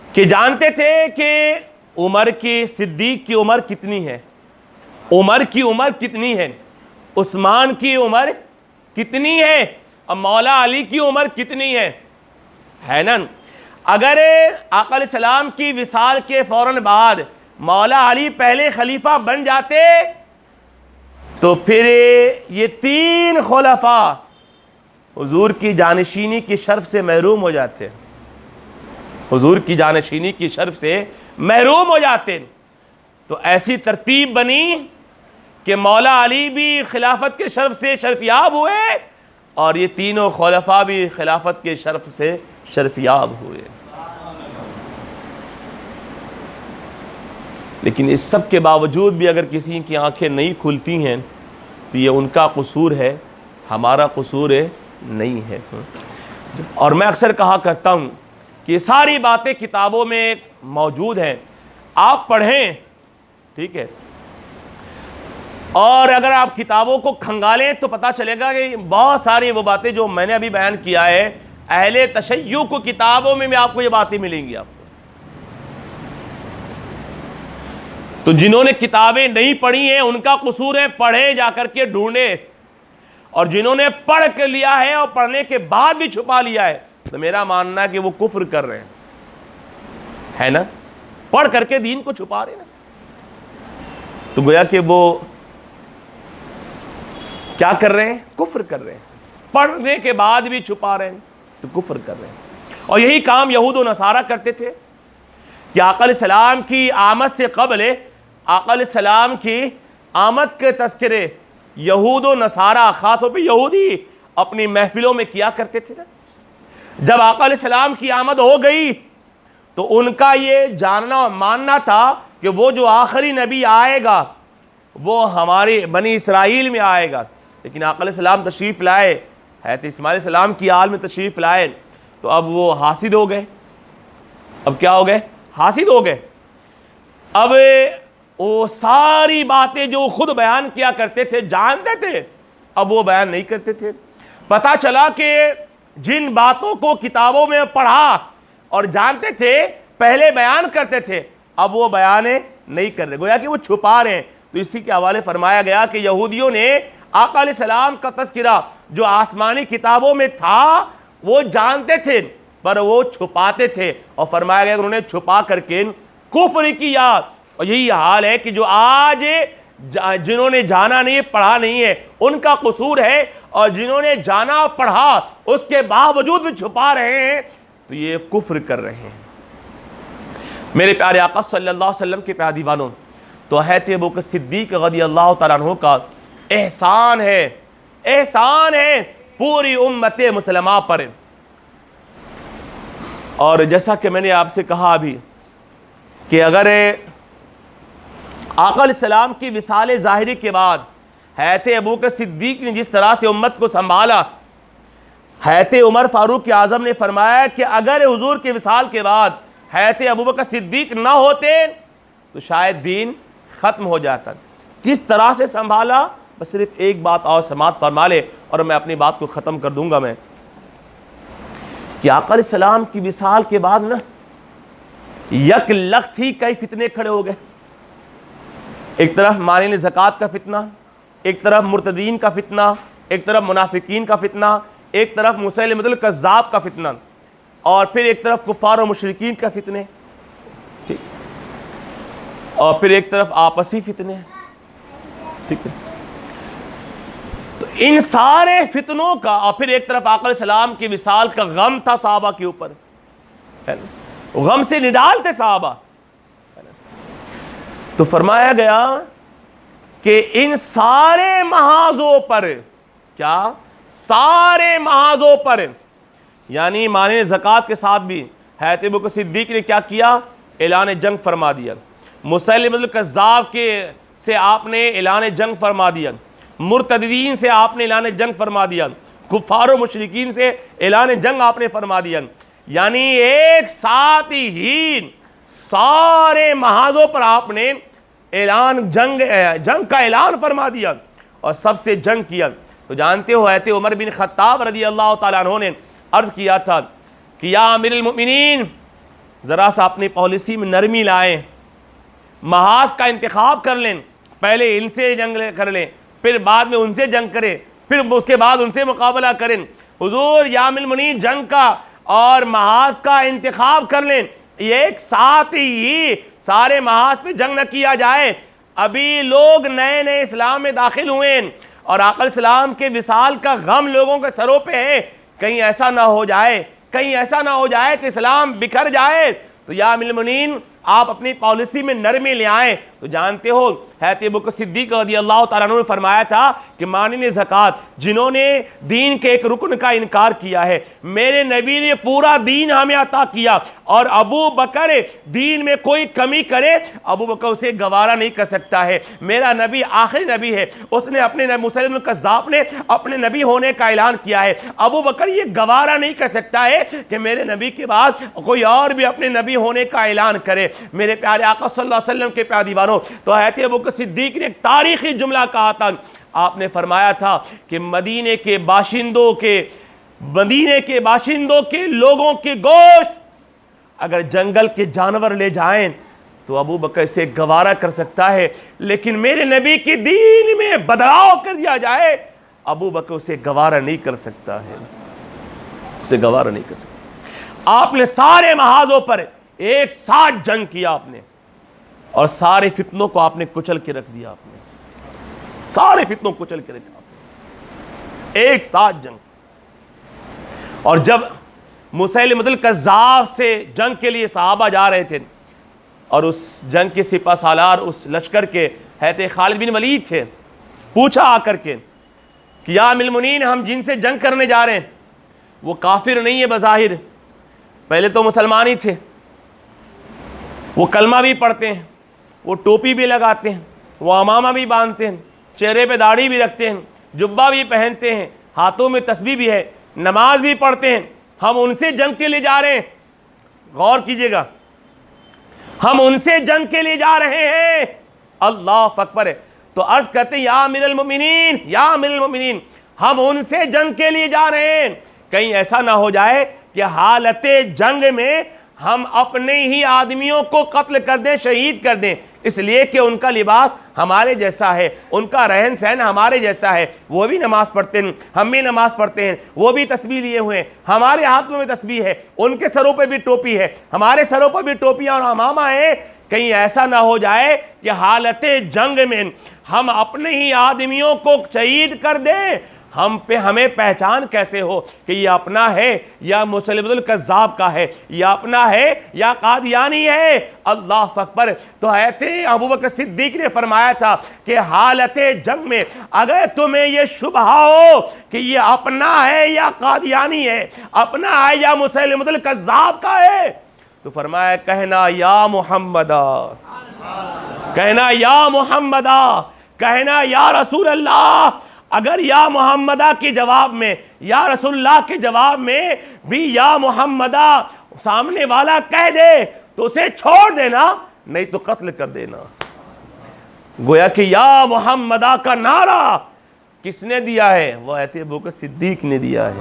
Speaker 1: कि जानते थे कि उमर की, सिद्दीक की उम्र कितनी है, उमर की उम्र कितनी है, उस्मान की उम्र कितनी है, और मौला अली की उम्र कितनी है ना। अगर आका अलैहिस्सलाम की विसाल के फौरन बाद मौला अली पहले खलीफा बन जाते तो फिर ये 3 खुलफा हुजूर की जानशीनी की शर्फ से महरूम हो जाते, हुजूर की जानशीनी की शर्फ से महरूम हो जाते। तो ऐसी तरतीब बनी कि मौला अली भी खिलाफत के शर्फ से शर्फयाब हुए और ये तीनों खुलफा भी खिलाफत के शर्फ से शर्फयाब हुए। लेकिन इस सब के बावजूद भी अगर किसी की आंखें नहीं खुलती हैं तो ये उनका कसूर है, हमारा कसूर नहीं है। और मैं अक्सर कहा करता हूँ कि ये सारी बातें किताबों में मौजूद हैं, आप पढ़ें, ठीक है, और अगर आप किताबों को खंगालें तो पता चलेगा कि बहुत सारी वो बातें जो मैंने अभी बयान किया है अहले तशय्युअ को किताबों में आपको ये बातें मिलेंगी आपको। तो जिन्होंने किताबें नहीं पढ़ी हैं उनका कसूर है, पढ़े जाकर के ढूंढे, और जिन्होंने पढ़ कर लिया है और पढ़ने के बाद भी छुपा लिया है तो मेरा मानना है कि वो कुफ्र कर रहे हैं, है ना, पढ़ करके दीन को छुपा रहे ना। तो गोया कि वो क्या कर रहे हैं? कुफ्र कर रहे हैं, पढ़ने के बाद भी छुपा रहे हैं तो कुफ्र कर रहे हैं। और यही काम यहूद और नसारा करते थे कि आका अलैहिस्सलाम की आमद से कबल, आका अलैहिस्सलाम की आमद के तज़किरे यहूद और नसारा, खासतौर पे यहूदी अपनी महफिलों में किया करते थे ना। जब आका अलैहिस्सलाम की आमद हो गई तो उनका ये जानना और मानना था कि वो जो आखिरी नबी आएगा वो हमारे बनी इसराइल में आएगा। लेकिन आका अलैहिस्सलाम तशरीफ़ लाए, हज़रत इस्माइल अलैहिस्सलाम की आल में तशरीफ़ लाए तो अब वो हासिद हो गए। अब क्या हो गए? हासिद हो गए। अब वो सारी बातें जो खुद बयान किया करते थे, जानते थे, अब वो बयान नहीं करते थे। पता चला कि जिन बातों को किताबों में पढ़ा और जानते थे, पहले बयान करते थे, अब वो बयान नहीं कर रहे, गोया कि वो छुपा रहे हैं। तो इसी के हवाले फरमाया गया कि यहूदियों ने आका अलैहिस्सलाम का तज़किरा जो आसमानी किताबों में था वो जानते थे, पर वो छुपाते थे, और फरमाया गया उन्होंने छुपा करके कुफ्र किया। और यही हाल है कि जो आज जिन्होंने जाना नहीं है, पढ़ा नहीं है, उनका कसूर है, और जिन्होंने जाना पढ़ा उसके बावजूद भी छुपा रहे हैं, तो ये कुफ्र कर रहे हैं। मेरे प्यारे आका सल्लल्लाहु अलैहि वसल्लम के प्यारे दीवानों, तो हज़रत अबू बकर सिद्दीक़ रज़ियल्लाहु तआला अन्हु का एहसान है पूरी उम्मत मुसलमा पर। और जैसा कि मैंने आपसे कहा अभी कि अगर आका अलैहिस्सलाम की विसाल ज़ाहिरी के बाद हज़रत अबू बकर सिद्दीक़ ने जिस तरह से उम्मत को संभाला, हज़रत उमर फारूक आज़म ने फरमाया कि अगर हुजूर के विसाल के बाद हज़रत अबू बकर सिद्दीक़ ना होते तो शायद दीन ख़त्म हो जाता। किस तरह से संभाला, बस सिर्फ एक बात और समात फरमा ले और मैं अपनी बात को ख़त्म कर दूंगा मैं, कि आका अलैहिस्सलाम की विसाल के बाद ना यक लख्त ही कई फितने खड़े हो गए। एक तरफ मानिन ज़कात का फितना, एक तरफ मुर्तदीन का फितना, एक तरफ मुनाफिकीन का फितना, एक तरफ मुसैलिमतुल कज़्ज़ाब का फितना, और फिर एक तरफ कुफ़ार और मुशरिकीन का फितने, ठीक, और फिर एक तरफ आपसी फितने, ठीक है। तो इन सारे फितनों का, और फिर एक तरफ आका अलैहिस्सलाम की विसाल का गम था सहाबा के ऊपर, है ना, गम से निडाल थे सहाबा। तो फरमाया गया कि इन सारे महाजों पर, क्या सारे महाजों पर, यानी माने ज़कात के साथ भी हज़रत अबू बकर सिद्दीक़ ने क्या किया, ऐलान जंग फरमा दिया। मुसैलिमतुल कज़्ज़ाब के से आपने ऐलान जंग फरमा दिया, मुर्तदीन से आपने ऐलान जंग फरमा दिया, कुफ़ार और मुशरिकीन से ऐलान जंग आपने फरमा दिया। यानी एक साथ ही सारे महाजों पर आपने ऐलान जंग का ऐलान फरमा दिया और सबसे जंग किया। तो जानते हो हज़रत उमर बिन खत्ताब रज़ियल्लाहु ताला अन्हु ने अर्ज़ किया था कि या अमीरुल मोमिनीन, ज़रा सा अपनी पॉलिसी में नरमी लाएं, महाज का इंतखाब कर लें, पहले इनसे जंग कर लें, फिर बाद में उनसे जंग करें, फिर उसके बाद उनसे मुकाबला करें। हुजूर या अमीरुल मोमिनीन जंग का और महाज का इंतखाब कर लें, एक साथ ही सारे महाज पे जंग न किया जाए। अभी लोग नए नए इस्लाम में दाखिल हुए हैं और आका अलैहिस्सलाम के विसाल का गम लोगों के सरों पे है, कहीं ऐसा ना हो जाए, कहीं ऐसा ना हो जाए कि इस्लाम बिखर जाए। तो या अमीरुल मोमिनीन आप अपनी पॉलिसी में नरमी ले आएँ। तो जानते हो हज़रत अबू बकर सिद्दीक़ रज़ियल्लाहु ताला अन्हु ने फरमाया था कि मानिन ज़कात, जिन्होंने दीन के एक रुकन का इनकार किया है, मेरे नबी ने पूरा दीन हमें अता किया, और अबू बकर दीन में कोई कमी करे, अबू बकर उसे गवारा नहीं कर सकता है। मेरा नबी आखिरी नबी है, उसने अपने मुसैलिम कज़्ज़ाब ने अपने नबी होने का ऐलान किया है, अबू बकर ये गवारा नहीं कर सकता है कि मेरे नबी के बाद कोई और भी अपने नबी होने का ऐलान करे। मेरे प्यारे आका सल्लल्लाहु अलैहि वसल्लम के प्यारे दीवानों, तो हज़रत अबू बकर सिद्दीक़ ने एक तारीखी जुमला कहा था। आपने फरमाया था कि मदीने के बाशिंदों के लोगों के गोश्त अगर जंगल के जानवर ले जाएं तो अबू बकर से गवारा कर सकता है, लेकिन मेरे नबी के दीन में बदलाव कर दिया जाए, अबू बकर उसे गवारा नहीं कर सकता है, उसे गवारा नहीं कर सकता। आपने सारे महाजों पर एक साथ जंग किया आपने, और सारे फितनों को आपने कुचल के रख दिया, आपने सारे फितनों को कुचल के रखा आपने, एक साथ जंग। और जब मुसैलिमतुल कज़्ज़ाब से जंग के लिए सहाबा जा रहे थे और उस जंग के सिपा सालार उस लश्कर के हज़रत खालिद बिन वलीद थे, पूछा आकर के कि या अमीरुल मोमिनीन, हम जिनसे जंग करने जा रहे हैं वो काफिर नहीं है बज़ाहिर, पहले तो मुसलमान ही थे, वो कलमा भी पढ़ते हैं, वो टोपी भी लगाते हैं, वो अमामा भी बांधते हैं, चेहरे पे दाढ़ी भी रखते हैं, जुब्बा भी पहनते हैं, हाथों में तस्बीह भी है, नमाज भी पढ़ते हैं, हम उनसे जंग के लिए जा रहे हैं। गौर कीजिएगा, हम उनसे जंग के लिए जा रहे हैं। अल्लाह अकबर है। तो अर्ज करते हैं या अमीरुल मोमिनीन, या अमीरुल मोमिनीन, हम उनसे जंग के लिए जा रहे हैं। कहीं ऐसा ना हो जाए कि हालते जंग में हम अपने ही आदमियों को कत्ल कर दें, शहीद कर दें, इसलिए कि उनका लिबास हमारे जैसा है, उनका रहन सहन हमारे जैसा है। वो भी नमाज पढ़ते हैं, हम भी नमाज पढ़ते हैं, वो भी तस्बीह लिए हुए हैं, हमारे हाथों में तस्बीह है, उनके सरों पे भी टोपी है, हमारे सरों पर भी टोपियां और हमामा है। कहीं ऐसा ना हो जाए कि हालते जंग में हम अपने ही आदमियों को शहीद कर दें। हमें पहचान कैसे हो कि ये अपना है या मुसलमानुल कज़्ज़ाब का है, या अपना है या कादियानी है। अल्लाह अकबर। तो ऐसे अबू बकर सिद्दीक ने फरमाया था कि हालते जंग में अगर तुम्हें ये शुबहा हो कि ये अपना है या कादियानी है, अपना है या मुसलमानुल कज़्ज़ाब का है, तो फरमाया कहना या मुहम्मदा, कहना या मुहम्मदा, कहना या रसूल अल्लाह। अगर या मुहम्मदा के जवाब में, या रसूलुल्लाह के जवाब में भी या मुहम्मदा सामने वाला कह दे तो उसे छोड़ देना, नहीं तो कत्ल कर देना। गोया कि या मुहम्मदा का नारा किसने दिया है? वह अबू बकर सिद्दीक ने दिया है।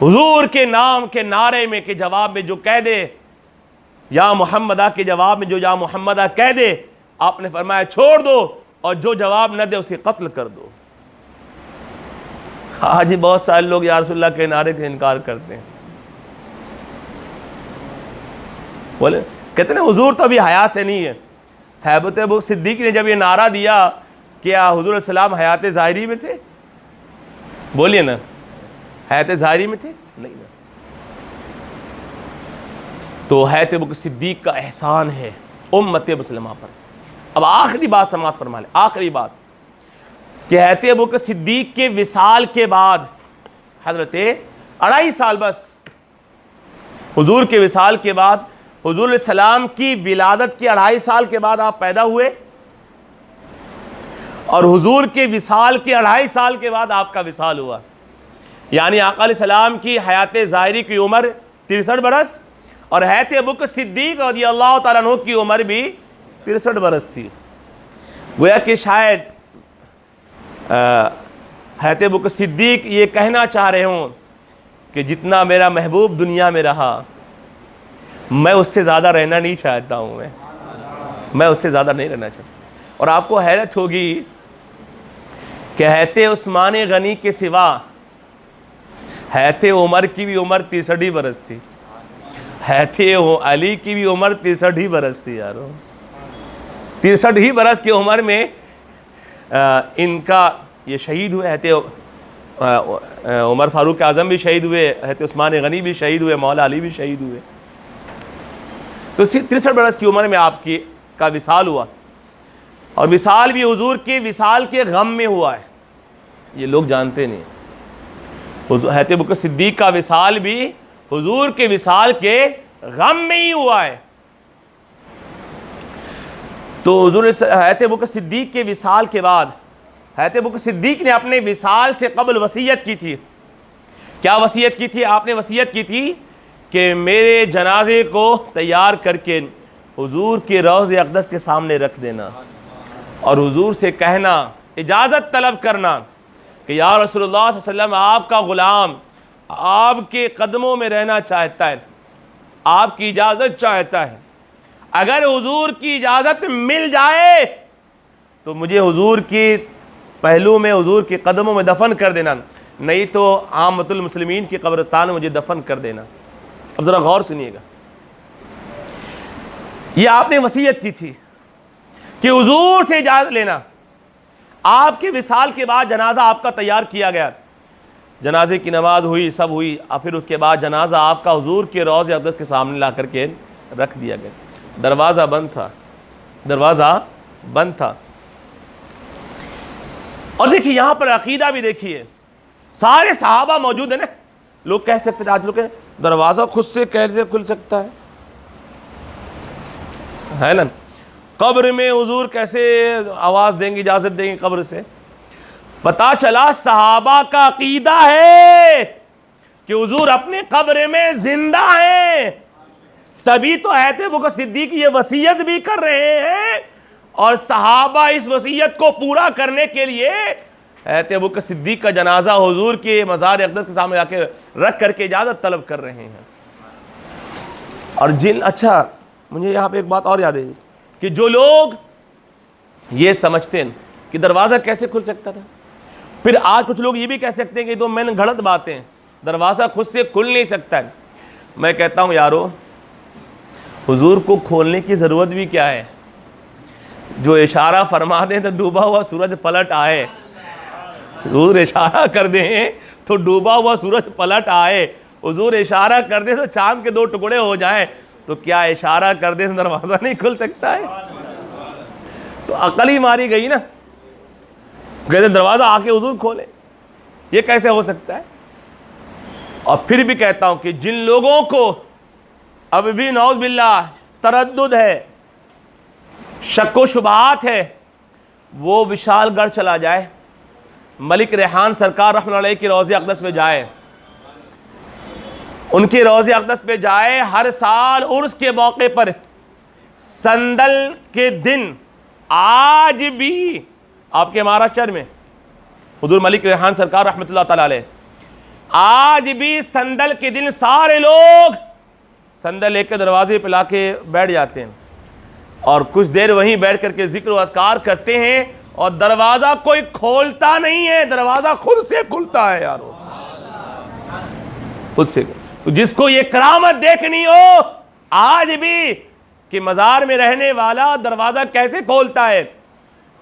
Speaker 1: हुजूर के नाम के नारे में के जवाब में जो कह दे, या मुहम्मदा के जवाब में जो या मुहम्मदा कह दे, आपने फरमाया छोड़ दो, और जो जवाब न दे उसे कत्ल कर दो। आज बहुत सारे लोग या रसूलुल्लाह के नारे का इनकार करते हैं, बोले कहते हैं हुजूर तो अभी हयात से नहीं है। हैबत अबू सिद्दीक ने जब ये नारा दिया, क्या हुजूर सलाम हयात ज़ाहिरी में थे? बोलिए ना, हयात ज़ाहिरी में थे? नहीं ना। तो हैबत अबू सिद्दीक का एहसान है उम्मत मुस्लिमा पर। अब आखिरी बात समाअत फरमा ले, आखिरी बात कि हैबत अबू बकर सिद्दीक के विसाल के बाद हजरत 2.5 साल, बस हुजूर के विसाल के बाद, हुजूर सलाम की विलादत के 2.5 साल के बाद आप पैदा हुए, और हुजूर के विसाल के 2.5 साल के बाद आपका विसाल हुआ। यानी आका अलैहिस्सलाम की हयात ज़ाहिरी की उम्र 63 बरस, और हैबत अबू बकर सिद्दीक रज़ियल्लाहु ताला अन्हु की उम्र भी 63 बरस थी। गोया कि शायद हैबत अबू बकर सिद्दीक ये कहना चाह रहे हों कि जितना मेरा महबूब दुनिया में रहा, मैं उससे ज़्यादा रहना नहीं चाहता हूँ, मैं उससे ज़्यादा नहीं रहना चाहता। और आपको हैरत होगी कि हैबत उस्मान गनी के सिवा हैबत उमर की भी उम्र 63 बरस थी, हैबत अली की भी उम्र 63 बरस थी। यारो 63 बरस की उम्र में इनका ये शहीद हुए। हैबत उमर फारूक आज़म भी शहीद हुए, हैबत उस्मान गनी भी शहीद हुए, मौला अली भी शहीद हुए। तो 63 बरस की उम्र में आपकी का विसाल हुआ, और विसाल भी हुजूर के विसाल के गम में हुआ है, ये लोग जानते नहीं। हैबत अबू बकर सिद्दीक का विसाल भी हुजूर के विसाल के गम में ही हुआ है। तो हुजूर हैबत अबू बकर सिद्दीक के विसाल के बाद हैबत अबू बकर सिद्दीक ने अपने विसाल से कबल वसीयत की थी। क्या वसीयत की थी? आपने वसीयत की थी कि मेरे जनाजे को तैयार करके हुजूर के रोज़े अक़दस के सामने रख देना, और हुजूर से कहना, इजाज़त तलब करना कि या रसूलुल्लाह सल्लल्लाहु अलैहि वसल्लम आपका ग़ुलाम आपके कदमों में रहना चाहता है, आपकी इजाज़त चाहता है। अगर हुजूर की इजाज़त मिल जाए तो मुझे हुजूर के पहलू में, हुजूर के कदमों में दफन कर देना, नहीं तो आमतुल मुस्लिमीन के कब्रिस्तान में मुझे दफन कर देना। अब ज़रा गौर सुनिएगा, ये आपने वसीयत की थी कि हुजूर से इजाज़त लेना। आपके विसाल के बाद जनाजा आपका तैयार किया गया, जनाजे की नमाज हुई, सब हुई, और फिर उसके बाद जनाजा आपका हुजूर के रोज़े अक़दस के सामने ला करके रख दिया गया। दरवाज़ा बंद था, दरवाज़ा बंद था। और देखिए यहाँ पर अकीदा भी देखिए, सारे सहाबा मौजूद है ना। लोग कह सकते थे, आज लोग दरवाज़ा खुद से कैसे खुल सकता है ना? कब्र में हुजूर कैसे आवाज़ देंगे, इजाज़त देंगे कब्र से? पता चला सहाबा का अकीदा है कि हुजूर अपने कब्र में जिंदा हैं, तभी तो हैत अबू बकर सिद्दीक ये वसीयत भी कर रहे हैं और सहाबा इस वसीयत को पूरा करने के लिए हैत अबू बकर सिद्दीक का जनाजा हुजूर के मज़ार अक़दस के सामने आके रख करके इजाज़त तलब कर रहे हैं। और जिन, अच्छा मुझे यहाँ पे एक बात और याद है कि जो लोग ये समझते हैं कि दरवाज़ा कैसे खुल सकता था, फिर आज कुछ लोग ये भी कह सकते हैं कि तो मैंने गलत बातें, दरवाज़ा खुद से खुल नहीं सकता है। मैं कहता हूँ यारो, हुजूर को खोलने की ज़रूरत भी क्या है, जो इशारा फरमा दें तो डूबा हुआ सूरज पलट आए। हुजूर इशारा कर दें तो डूबा हुआ सूरज पलट आए, हुजूर इशारा कर दें तो चांद के 2 टुकड़े हो जाएं, तो क्या इशारा कर दें तो दरवाज़ा नहीं खुल सकता है? तो अकल ही मारी गई ना, कहते दरवाज़ा आके हुजूर खोले, ये कैसे हो सकता है? और फिर भी कहता हूं कि जिन लोगों को अब भी नौज़ बिल्लाह तरद्दुद है, शक व शुबहात है, वो विशालगढ़ चला जाए, मलिक रेहान सरकार रहमतुल्लाह अलैह की रोज़े अक़दस में जाए, उनके रोज़े अक़दस पे जाए। हर साल उर्स के मौके पर संदल के दिन आज भी आपके महाराष्ट्र में हुजूर मलिक रेहान सरकार रहमतुल्लाह ताला अलैह, आज भी संदल के दिन सारे लोग संदल लेकर दरवाजे पे लाके बैठ जाते हैं और कुछ देर वहीं बैठ करके जिक्र व अज़कार करते हैं और दरवाज़ा कोई खोलता नहीं है, दरवाज़ा खुद से खुलता है यारो, खुद से। तो जिसको ये करामत देखनी हो आज भी कि मज़ार में रहने वाला दरवाज़ा कैसे खोलता है,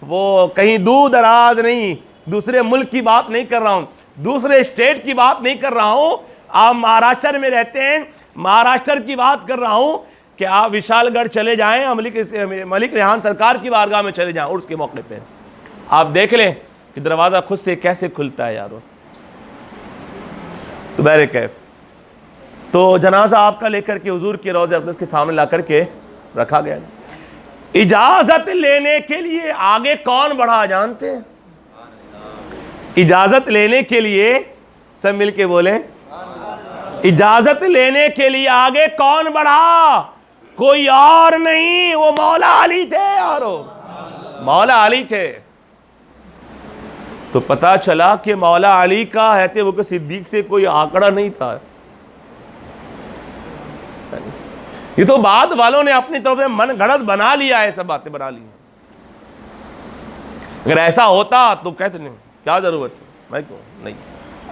Speaker 1: वो कहीं दूर दराज नहीं, दूसरे मुल्क की बात नहीं कर रहा हूँ, दूसरे स्टेट की बात नहीं कर रहा हूँ, आप महाराष्ट्र में रहते हैं, महाराष्ट्र की बात कर रहा हूँ कि आप विशालगढ़ चले जाएं, मलिक रेहान सरकार की बारगाह में चले जाएं, उसके मौके पे आप देख लें कि दरवाज़ा खुद से कैसे खुलता है यारो। तो बहरे कैफ, तो जनाजा आपका लेकर के हुजूर के रोज़े अक़दस के सामने ला करके रखा गया। इजाज़त लेने के लिए आगे कौन बढ़ा जानते हैं? इजाज़त लेने के लिए सब मिलके बोले, इजाज़त लेने के लिए आगे कौन बढ़ा? कोई और नहीं, वो मौला अली थे यारो, मौला अली थे। तो पता चला कि मौला अली का हैत अबू बकर सिद्दीक से कोई आंकड़ा नहीं था। ये तो बाद वालों ने अपनी तरफ से मन गढ़ंत बना लिया है, सब बातें बना ली। अगर ऐसा होता तो कहते नहीं क्या जरूरत है, मैं क्यों नहीं,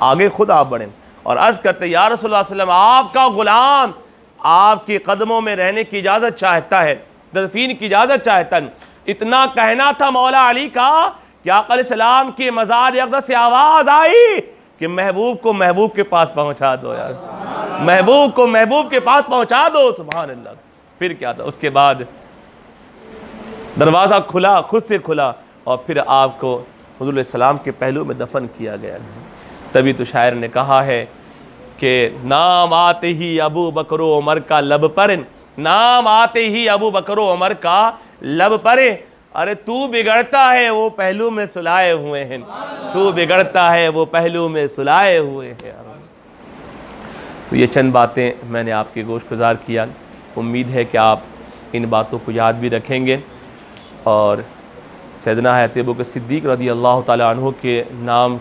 Speaker 1: आगे खुद आप बढ़ें और अर्ज करते या रसूलुल्लाह सल्लल्लाहु अलैहि वसल्लम, आपका गुलाम आपके कदमों में रहने की इजाज़त चाहता है, दफीन की इजाज़त चाहता है। इतना कहना था मौला अली का कि आका अलैहिस्सलाम के मज़ार अक़दस से आवाज़ आई कि महबूब को महबूब के पास पहुँचा दो यार, महबूब को महबूब के पास पहुँचा दो। सुभान अल्लाह। फिर क्या था, उसके बाद दरवाज़ा खुला, खुद से खुला और फिर आपको हुज़ूर सलाम के पहलू में दफन किया गया। तभी तो शायर ने कहा है कि नाम आते ही अबू बकर उमर का लब पर, नाम आते ही अबू बकर उमर का लब पर, अरे तू बिगड़ता है वो पहलू में सुलाए हुए हैं, तू बिगड़ता है वो पहलू में सुलाए हुए हैं। तो ये चंद बातें मैंने आपके गोशगुजार किया, उम्मीद है कि आप इन बातों को याद भी रखेंगे और सैयदना हैत अबू बकर सिद्दीक़ रज़ी अल्लाह ताला अन्हु के नाम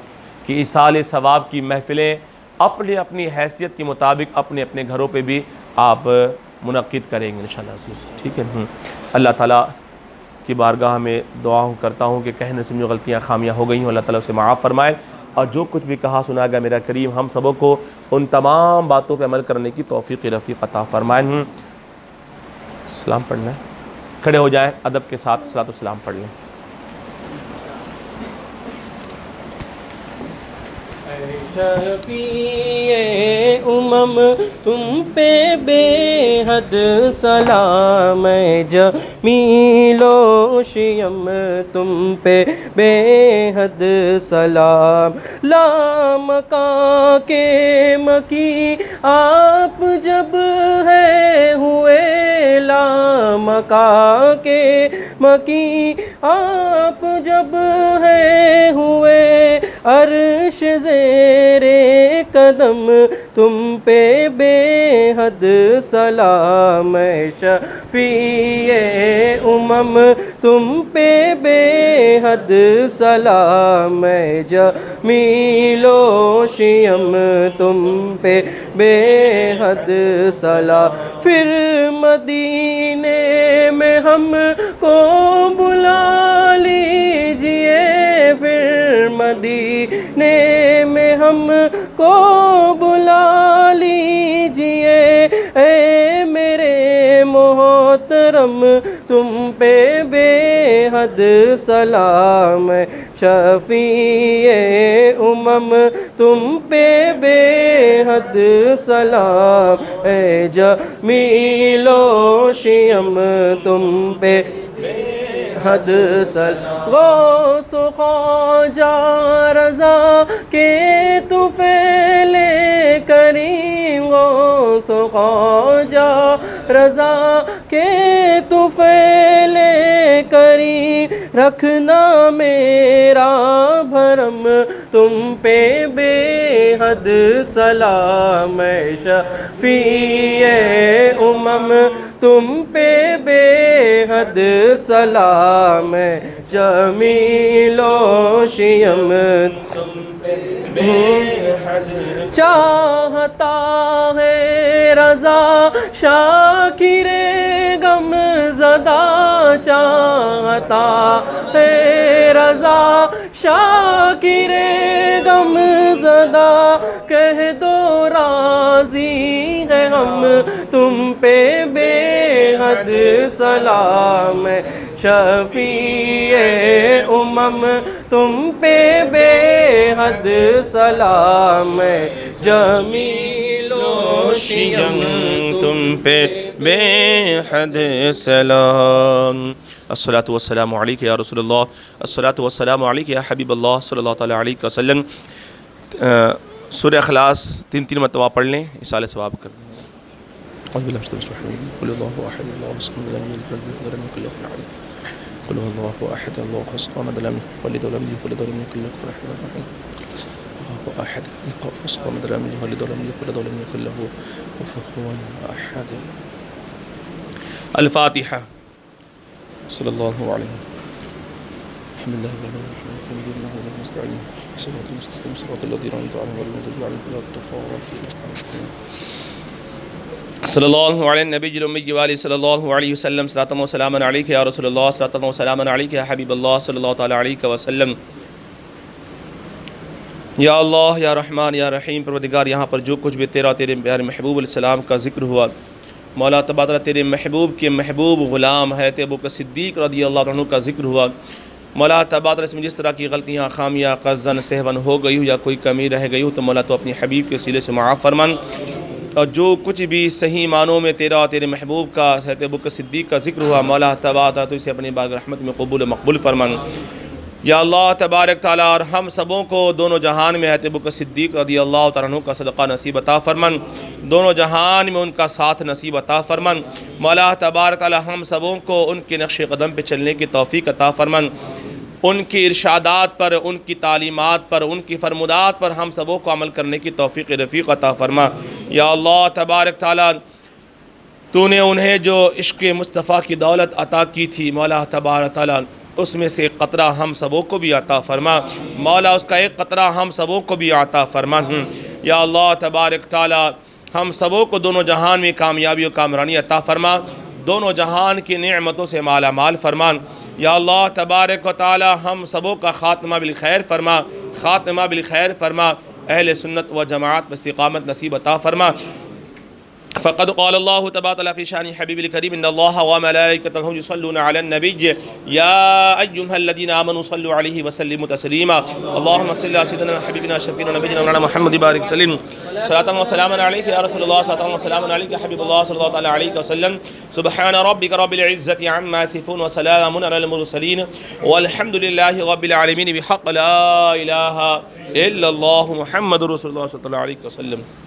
Speaker 1: की इसाले सवाब की महफ़िलें अपने अपनी हैसियत के मुताबिक अपने अपने घरों पे भी आप मुनक़्क़िद करेंगे इंशाअल्लाह। ठीक है। अल्लाह ताला की बारगाह में दुआ करता हूँ कि कहने से जो गलतियाँ खामियाँ हो गई हों अल्लाह ताला उसे माफ़ फरमाए और जो कुछ भी कहा सुना गया मेरा करीम हम सबों को उन तमाम बातों पर अमल करने की तौफ़ीक़ रफ़ीक़ अता फ़रमाए। सलाम पढ़ना है, खड़े हो जाएँ, अदब के साथ सलातो सलाम पढ़ लें।
Speaker 2: शफ़ीए उमम तुम पे बेहद सलाम, जमीलो शियम तुम पे बेहद सलाम। लामका के मकी आप जब है हुए, लामका के मकी आप जब है हुए, अर्श ज़ेरे कदम तुम पे बेहद सलाम है शफीए उमम तुम पे बेहद सलाम है जमीलो शियम तुम पे बेहद सलाम। फिर मदीने में हम को बुला लीजिए, फिर मदीने में हम को बुला लीजिए, ऐ मेरे मोहतरम तुम पे बेहद सलाम है शफीए उमम तुम पे बेहद सलाम है जमीलो शियम तुम पे हद सल। गौस ख्वाजा रज़ा के तुफ़ैले करीम, गौस ख्वाजा रज़ा के तुफ़ैले करीम, रखना मेरा भरम तुम पे बेहद सलाम है शफीए उमम तुम पे बेहद सलाम है जमीलो शियम तुम पे बेहद। चाहता है रज़ा शाकिरे गम ज़दा, चाहता है रज़ा शाकिरे गम ज़दा, कह दो राज़ी है हम तुम पे बेहद सलाम है शफीए उमम तुम पे बेहद सलाम है जमीलो शियम
Speaker 1: तुम पे बेहद सलाम। अस्सलातु वस्सलामु अलैका या रसूलल्लाह, अस्सलातु वस्सलामु अलैका या हबीबल्लाह सल्लल्लाहु तआला अलैहि वसल्लम। सूरह इखलास 3 मरतबा पढ़ लें, इसाले सवाब कर दें। अल-फातिहा सल्लल्लाहु अलैहि सल्लल्लाहु अलैहि नबी उम्मी वाली सल्लल्लाहु अलैहि वसल्लम। सलातम व सलाम अलैका या रसूलल्लाह, सलातम व सलाम अलैका या हबीबल्लाह सल्लल्लाहु तआला अलैहि वसल्लम। या अल्लाह या रहमान या रहीम, परवरदिगार यहाँ पर जो कुछ भी तेरा तेरे प्यारे महबूब अलैहिस्सलाम का ज़िक्र हुआ, मौला तबादला तेरे महबूब के महबूब ग़ुलाम है अबू बकर सिद्दीक़ रज़ियल्लाहु अन्हु का ज़िक्र हुआ, मौला तबादला इसमें जिस तरह की गलतियाँ खामियाँ क़ज़्ज़न सहवन हो गई हो या कोई कमी रह गई हो तो मौला तो अपनी हबीब के वसीले से माफ़ फरमान। और जो कुछ भी सही मानों में तेरा और तेरे महबूब का हज़रत अबू बकर सिद्दीक़ का ज़िक्र हुआ, मौला तबादला तो इसे अपनी बाग रहमत में कबूल मकबूल फरमान। या अल्लाह तबारक तआला, और हम सबों को दोनों जहान में हज़रत अबू बकर सिद्दीक़ रज़ियल्लाहु तआला अन्हु का सदक़ा नसीब अता फ़रमान, दोनों जहान में उनका साथ नसीब अता फ़रमान। मौला तबारक तआला हम सबों को उनके नक्श कदम पर चलने की तौफ़ीक़ अता फ़रमान, उनकी इरशादात पर, उनकी तालीमात पर, उनकी फरमुदात पर हम सबों को अमल करने की तौफ़ीक़ रफ़ीक़ अता फ़रमा। या अल्लाह तबारक तआला, तूने उन्हें जो इश्क़ मुस्तफ़ा की दौलत अता की थी, मौला तबारक तआला उसमें से एक क़तरा हम सबों को भी अता फ़रमा, मौला उसका एक क़तरा हम सबों को भी अता फ़रमा। या अल्लाह तबारक तआला, हम सबों को दोनों जहान में कामयाबी और कामरानी अता फ़रमा, दोनों जहान की नेमतों से माला माल फ़रमान। या अल्लाह तबारक व तआला, हम सबों का ख़ात्मा बिल खैर फ़रमा, ख़ात्मा बिल खैर फ़रमा, अहले सुन्नत व जमाअत में इस्तिक़ामत नसीब अता फ़रमा। फ़क़द क़ाल अल्लाहु तबारक फ़ी शानि हबीबिल करीम इन्नल्लाह व मलाइकतहु युसल्लूना अलन नबी या अय्युहल्लज़ीना आमनू सल्लु अलैहि व सल्लिमू तस्लीमा। अल्लाहुम्मा सल्लि अला सय्यिदिना हबीबिना शफ़ीना नबीना मौलाना मुहम्मद बारिक सल्लिम। सलातन व सलामन अलैका या रसूलल्लाह, सलातन व सलामन अलैका हबीबल्लाह सल्लल्लाहु तआला अलैहि वसल्लम। सुब्हान रब्बिका रब्बिल इज़्ज़ति अम्मा यसिफ़ून व सलामुन अलल मुरसलीन वल्हम्दुलिल्लाहि रब्बिल आलमीन बिहक़्क़ि ला इलाहा इल्लल्लाहु मुहम्मदुर रसूलुल्लाह सल्लल्लाहु अलैहि वसल्लम।